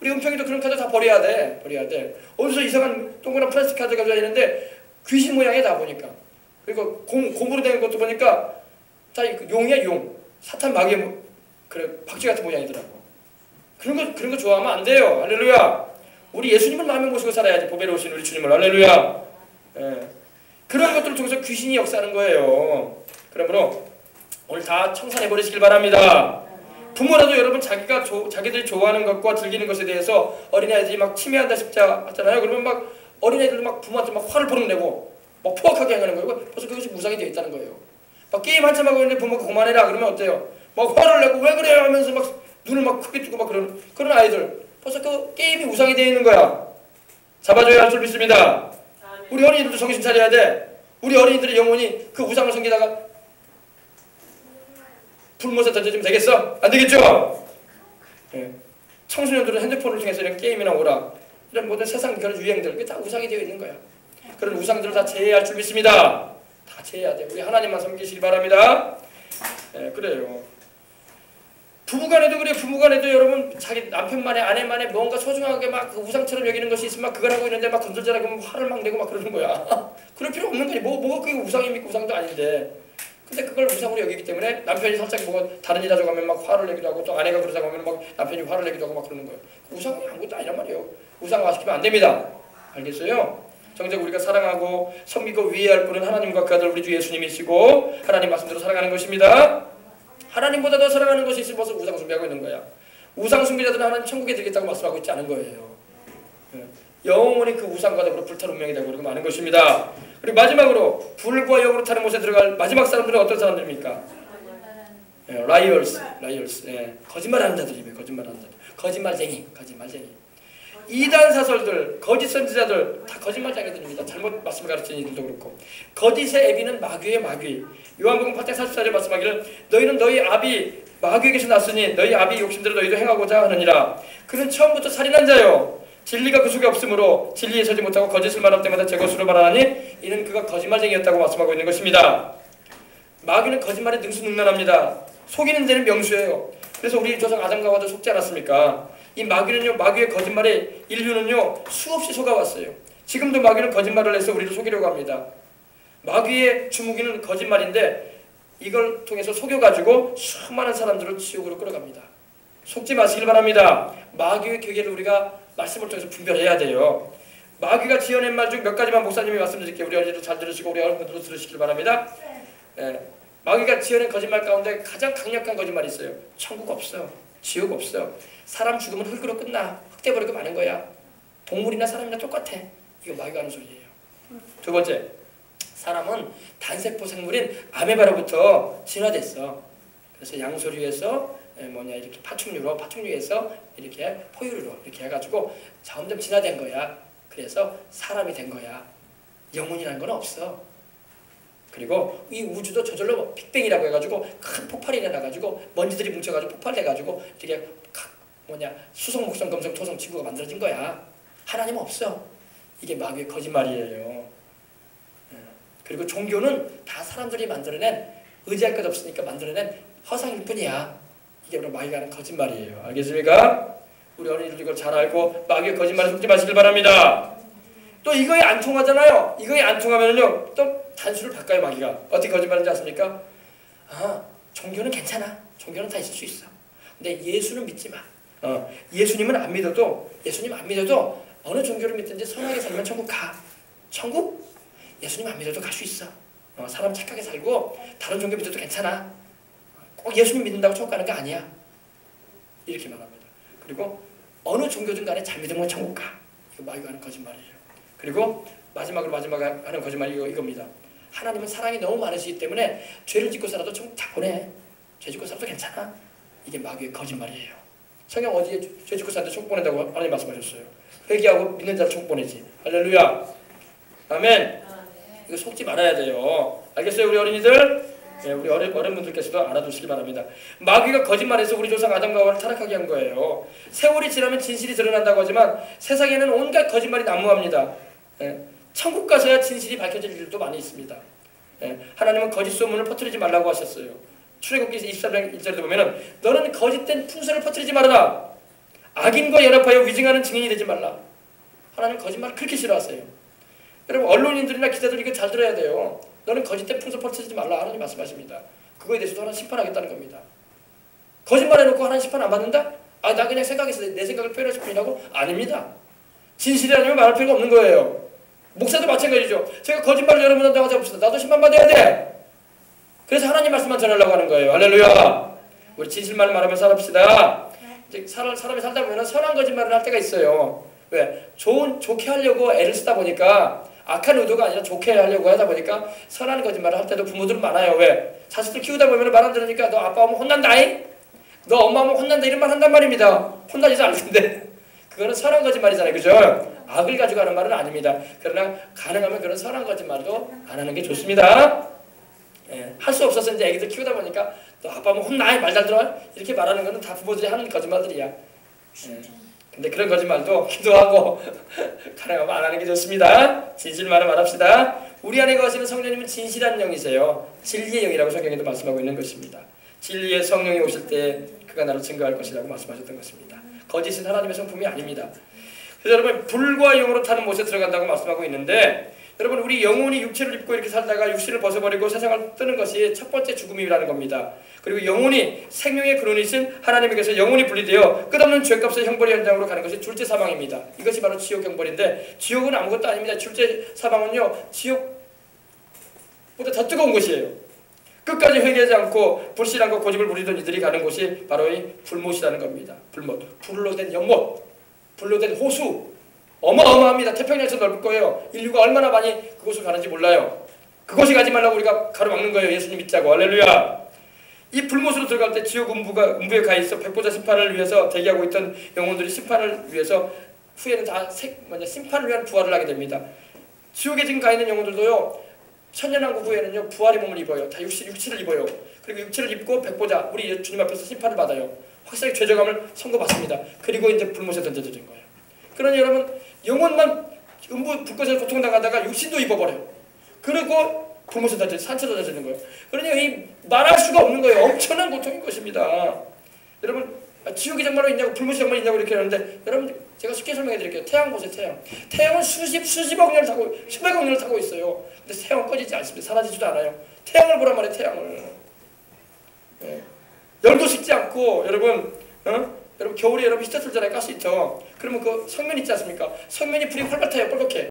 우리 은평이도 그런 카드 다 버려야 돼. 어디서 이상한 동그란 플라스틱 카드 가져야 되는데 귀신 모양이야 다 보니까. 그리고 곰으로 된 것도 보니까 다 용이야 용. 사탄 마귀의 그래 박쥐 같은 모양이더라고. 그런 거 좋아하면 안 돼요. 할렐루야. 우리 예수님을 마음에 모시고 살아야지. 보배로 오신 우리 주님을. 할렐루야. 그런 것들을 통해서 귀신이 역사하는 거예요. 그러므로 오늘 다 청산해버리시길 바랍니다. 부모라도 여러분 자기들이 좋아하는 것과 즐기는 것에 대해서 어린아이들이 막 침해한다 싶지 하잖아요. 그러면 막 어린아이들도 막 부모한테 막 화를 버럭내고 막 포악하게 행하는 거예요. 벌써 그것이 무상이 되어 있다는 거예요. 막 게임 한참 하고 있는데 부모가 그만해라 그러면 어때요? 막 화를 내고 왜 그래요 하면서 막 눈을 막 크게 뜨고 막 그런 아이들 벌써 그 게임이 우상이 되어 있는 거야. 잡아줘야 할 줄 믿습니다. 우리 어린이들도 정신 차려야 돼. 우리 어린이들의 영혼이 그 우상을 섬기다가 불못에 던져주면 되겠어? 안 되겠죠? 청소년들은 핸드폰을 통해서 이런 게임이나 오락 이런 모든 세상 그런 유행들 그게 다 우상이 되어 있는 거야. 그런 우상들을 다 제해할 줄 믿습니다. 다 제해야 돼. 우리 하나님만 섬기시기 바랍니다. 그래요. 부부간에도 그래. 부부간에도 여러분 자기 남편만의 아내만의 뭔가 소중하게 막 그 우상처럼 여기는 것이 있으면 막 그걸 하고 있는데 막 건들자라 그러면 화를 막 내고 막 그러는 거야. 그럴 필요 없는 거지. 뭐가 그게 우상입니까? 우상도 아닌데. 근데 그걸 우상으로 여기기 때문에 남편이 살짝 뭐가 다른 일 하자고 하면 막 화를 내기도 하고 또 아내가 그러자고 하면 막 남편이 화를 내기도 하고 막 그러는 거예요. 우상이 아무것도 아니란 말이에요. 우상화시키면 안 됩니다. 알겠어요? 정작 우리가 사랑하고 섬기고 위해할 분은 하나님과 그 아들 우리 주 예수님이시고 하나님 말씀대로 살아가는 것입니다. 하나님보다 더 사랑하는 것이 있을 것을 우상 숭배하고 있는 거야. 우상 숭배자들은 하나님 천국에 들겠다고 말씀하고 있지 않은 거예요. 영원히 그 우상과 더불어 불탈 운명이 되고 그러고 마는 것입니다. 그리고 마지막으로 불과 영으로 타는 곳에 들어갈 마지막 사람들은 어떤 사람들입니까? 라이얼스. 거짓말하는 자들이에요. 거짓말쟁이. 이단 사설들, 거짓 선지자들 다 거짓말쟁이들입니다. 잘못 말씀을 가르치는 이들도 그렇고 거짓의 애비는 마귀의 마귀. 요한복음 8장 44절에 말씀하기를 너희는 너희 아비 마귀에게서 났으니 너희 아비 욕심대로 너희도 행하고자 하느니라. 그는 처음부터 살인한 자요. 진리가 그 속에 없으므로 진리에 서지 못하고 거짓을 말할 때마다 제 것으로 말하니 이는 그가 거짓말쟁이였다고 말씀하고 있는 것입니다. 마귀는 거짓말에 능수능란합니다. 속이는 데는 명수예요. 그래서 우리 조상 아담과 하와도 속지 않았습니까? 이 마귀는요, 마귀의 거짓말에 인류는요 수없이 속아왔어요. 지금도 마귀는 거짓말을 해서 우리를 속이려고 합니다. 마귀의 주무기는 거짓말인데 이걸 통해서 속여가지고 수많은 사람들을 지옥으로 끌어갑니다. 속지 마시길 바랍니다. 마귀의 괴계를 우리가 말씀을 통해서 분별해야 돼요. 마귀가 지어낸 말 중 몇 가지만 목사님이 말씀드릴게요. 우리 어린이도 잘 들으시고 우리 어른들도 들으시길 바랍니다. 예, 마귀가 지어낸 거짓말 가운데 가장 강력한 거짓말이 있어요. 천국 없어. 지옥 없어. 사람 죽으면 흙으로 끝나. 흙대버리고 마는 거야. 동물이나 사람이나 똑같아. 이거 마귀가 하는 소리예요. 두 번째, 사람은 단세포 생물인 아메바로부터 진화됐어. 그래서 양서류에서 이렇게 파충류에서 이렇게 포유류로 이렇게 해가지고 점점 진화된 거야. 그래서 사람이 된 거야. 영혼이라는 건 없어. 그리고 이 우주도 저절로 빅뱅이라고 해가지고 큰 폭발이 일어나가지고 먼지들이 뭉쳐가지고 폭발돼가지고 이렇게 수성, 목성, 금성, 토성, 지구가 만들어진 거야. 하나님 없어. 이게 마귀의 거짓말이에요. 그리고 종교는 다 사람들이 만들어낸, 의지할 것 없으니까 만들어낸 허상일 뿐이야. 이게 바로 마귀가 하는 거짓말이에요. 알겠습니까? 우리 어린이들 이걸 잘 알고 마귀의 거짓말에 속지 마시길 바랍니다. 또 이거에 안 통하잖아요. 이거에 안 통하면요 또 단수를 바꿔요. 마귀가 어떻게 거짓말인지 아십니까? 종교는 괜찮아. 종교는 다 있을 수 있어. 근데 예수는 믿지 마. 예수님 안 믿어도 어느 종교를 믿든지 선하게 살면 천국 가. 천국? 예수님 안 믿어도 갈 수 있어. 사람 착하게 살고 다른 종교 믿어도 괜찮아. 꼭 예수님 믿는다고 천국 가는 거 아니야. 이렇게 말합니다. 그리고 어느 종교든 간에 잘 믿으면 천국 가. 이거 마귀가 하는 거짓말이에요. 그리고 마지막으로 하는 거짓말이 이겁니다. 하나님은 사랑이 너무 많으시기 때문에 죄를 짓고 살아도 천국 다 보내. 죄 짓고 살아도 괜찮아. 이게 마귀의 거짓말이에요. 성경 어디에 죄 짓고 살아도 천국 보낸다고 하나님 말씀하셨어요. 회개하고 믿는 자를 천국 보내지. 할렐루야. 아멘. 이거 속지 말아야 돼요. 알겠어요, 우리 어린이들? 네, 우리 어른분들께서도 알아두시기 바랍니다. 마귀가 거짓말해서 우리 조상 아담과 하와를 타락하게 한 거예요. 세월이 지나면 진실이 드러난다고 하지만 세상에는 온갖 거짓말이 난무합니다. 천국 가서야 진실이 밝혀질 일도 많이 있습니다. 하나님은 거짓 소문을 퍼뜨리지 말라고 하셨어요. 출애굽기 24장 1절에 보면은 너는 거짓된 풍설을 퍼뜨리지 말아라. 악인과 연합하여 위증하는 증인이 되지 말라. 하나님 거짓말을 그렇게 싫어하세요. 여러분 언론인들이나 기자들 이거 잘 들어야 돼요. 너는 거짓된 풍설 퍼뜨리지 말라. 하나님 말씀하십니다. 그거에 대해서도 하나님 심판하겠다는 겁니다. 거짓말해놓고 하나님 심판 안 받는다? 나 그냥 생각해서 내 생각을 표현할 뿐이라고? 아닙니다. 진실이 아니면 말할 필요가 없는 거예요. 목사도 마찬가지죠. 제가 거짓말을 여러분한테 하자 봅시다. 나도 심판받아야 돼. 그래서 하나님 말씀만 전하려고 하는 거예요. 할렐루야. 우리 진실만 말하며 살합시다. 사람이 살다 보면 선한 거짓말을 할 때가 있어요. 왜? 좋게 하려고 애를 쓰다 보니까 악한 의도가 아니라 좋게 하려고 하다 보니까 선한 거짓말을 할 때도 부모들은 많아요. 왜? 자식들 키우다 보면 말 안 들으니까 너 아빠 오면 혼난다잉? 너 엄마 오면 혼난다 이런 말 한단 말입니다. 혼나지도 않을 텐데 그거는 선한 거짓말이잖아요. 그죠? 악을 가지고 하는 말은 아닙니다. 그러나 가능하면 그런 선한 거짓말도 안 하는 게 좋습니다. 할 수 없어서 이제 애기들 키우다 보니까 너 아빠 오면 혼나 말 잘 들어? 이렇게 말하는 거는 다 부모들이 하는 거짓말들이야. 근데 그런 거짓말도 기도하고 가능하면 안 하는 게 좋습니다. 진실만을 말합시다. 우리 안에 거하시는 성령님은 진실한 영이세요. 진리의 영이라고 성경에도 말씀하고 있는 것입니다. 진리의 성령이 오실 때 그가 나를 증거할 것이라고 말씀하셨던 것입니다. 거짓은 하나님의 성품이 아닙니다. 그래서 여러분 불과 영으로 타는 못에 들어간다고 말씀하고 있는데 여러분 우리 영혼이 육체를 입고 이렇게 살다가 육신을 벗어버리고 세상을 뜨는 것이 첫 번째 죽음이라는 겁니다. 그리고 영혼이 생명의 근원이신 하나님에게서 영혼이 분리되어 끝없는 죄값의 형벌의 현장으로 가는 것이 둘째 사망입니다. 이것이 바로 지옥 형벌인데 지옥은 아무것도 아닙니다. 둘째 사망은요 지옥보다 더 뜨거운 곳이에요. 끝까지 회개하지 않고 불신앙과 고집을 부리던 이들이 가는 곳이 바로 이 불못이라는 겁니다. 불못, 불로 된 연못, 불로 된 호수 어마어마합니다. 태평양에서 넓을 거예요. 인류가 얼마나 많이 그곳을 가는지 몰라요. 그곳에 가지 말라고 우리가 가로막는 거예요. 예수님 믿자고. 할렐루야. 이 불못으로 들어갈 때 지옥 음부에 가 있어 백보자 심판을 위해서 대기하고 있던 영혼들이 심판을 위해서 후에는 다 심판을 위한 부활을 하게 됩니다. 지옥에 지금 가 있는 영혼들도요. 천년왕국 후에는요 부활의 몸을 입어요. 다 육체를 입어요. 그리고 육체를 입고 백보자 우리 주님 앞에서 심판을 받아요. 확실하게 죄정함을 선고받습니다. 그리고 이제 불못에 던져지는 거예요. 그러니 여러분 영혼만 음부 불꽃에서 고통당하다가 육신도 입어버려요. 그리고 불못에 산채로 던져지는 거예요. 그러니 이 말할 수가 없는 거예요. 엄청난 고통인 것입니다. 여러분 지옥이 정말로 있냐고 불못이 정말 있냐고 이렇게 하는데 여러분 제가 쉽게 설명해 드릴게요. 태양 보세요. 태양은 수십억 년을 타고 수백억 년을 타고 있어요. 근데 태양은 꺼지지 않습니다. 사라지지도 않아요. 태양을 보란 말이에요. 태양을 열도 식지 않고 여러분 여러분 겨울에 여러분 히터 틀잖아요. 가스히터. 그러면 그 성면 있지 않습니까? 성면이 불이 활발 타요. 뻘겋게.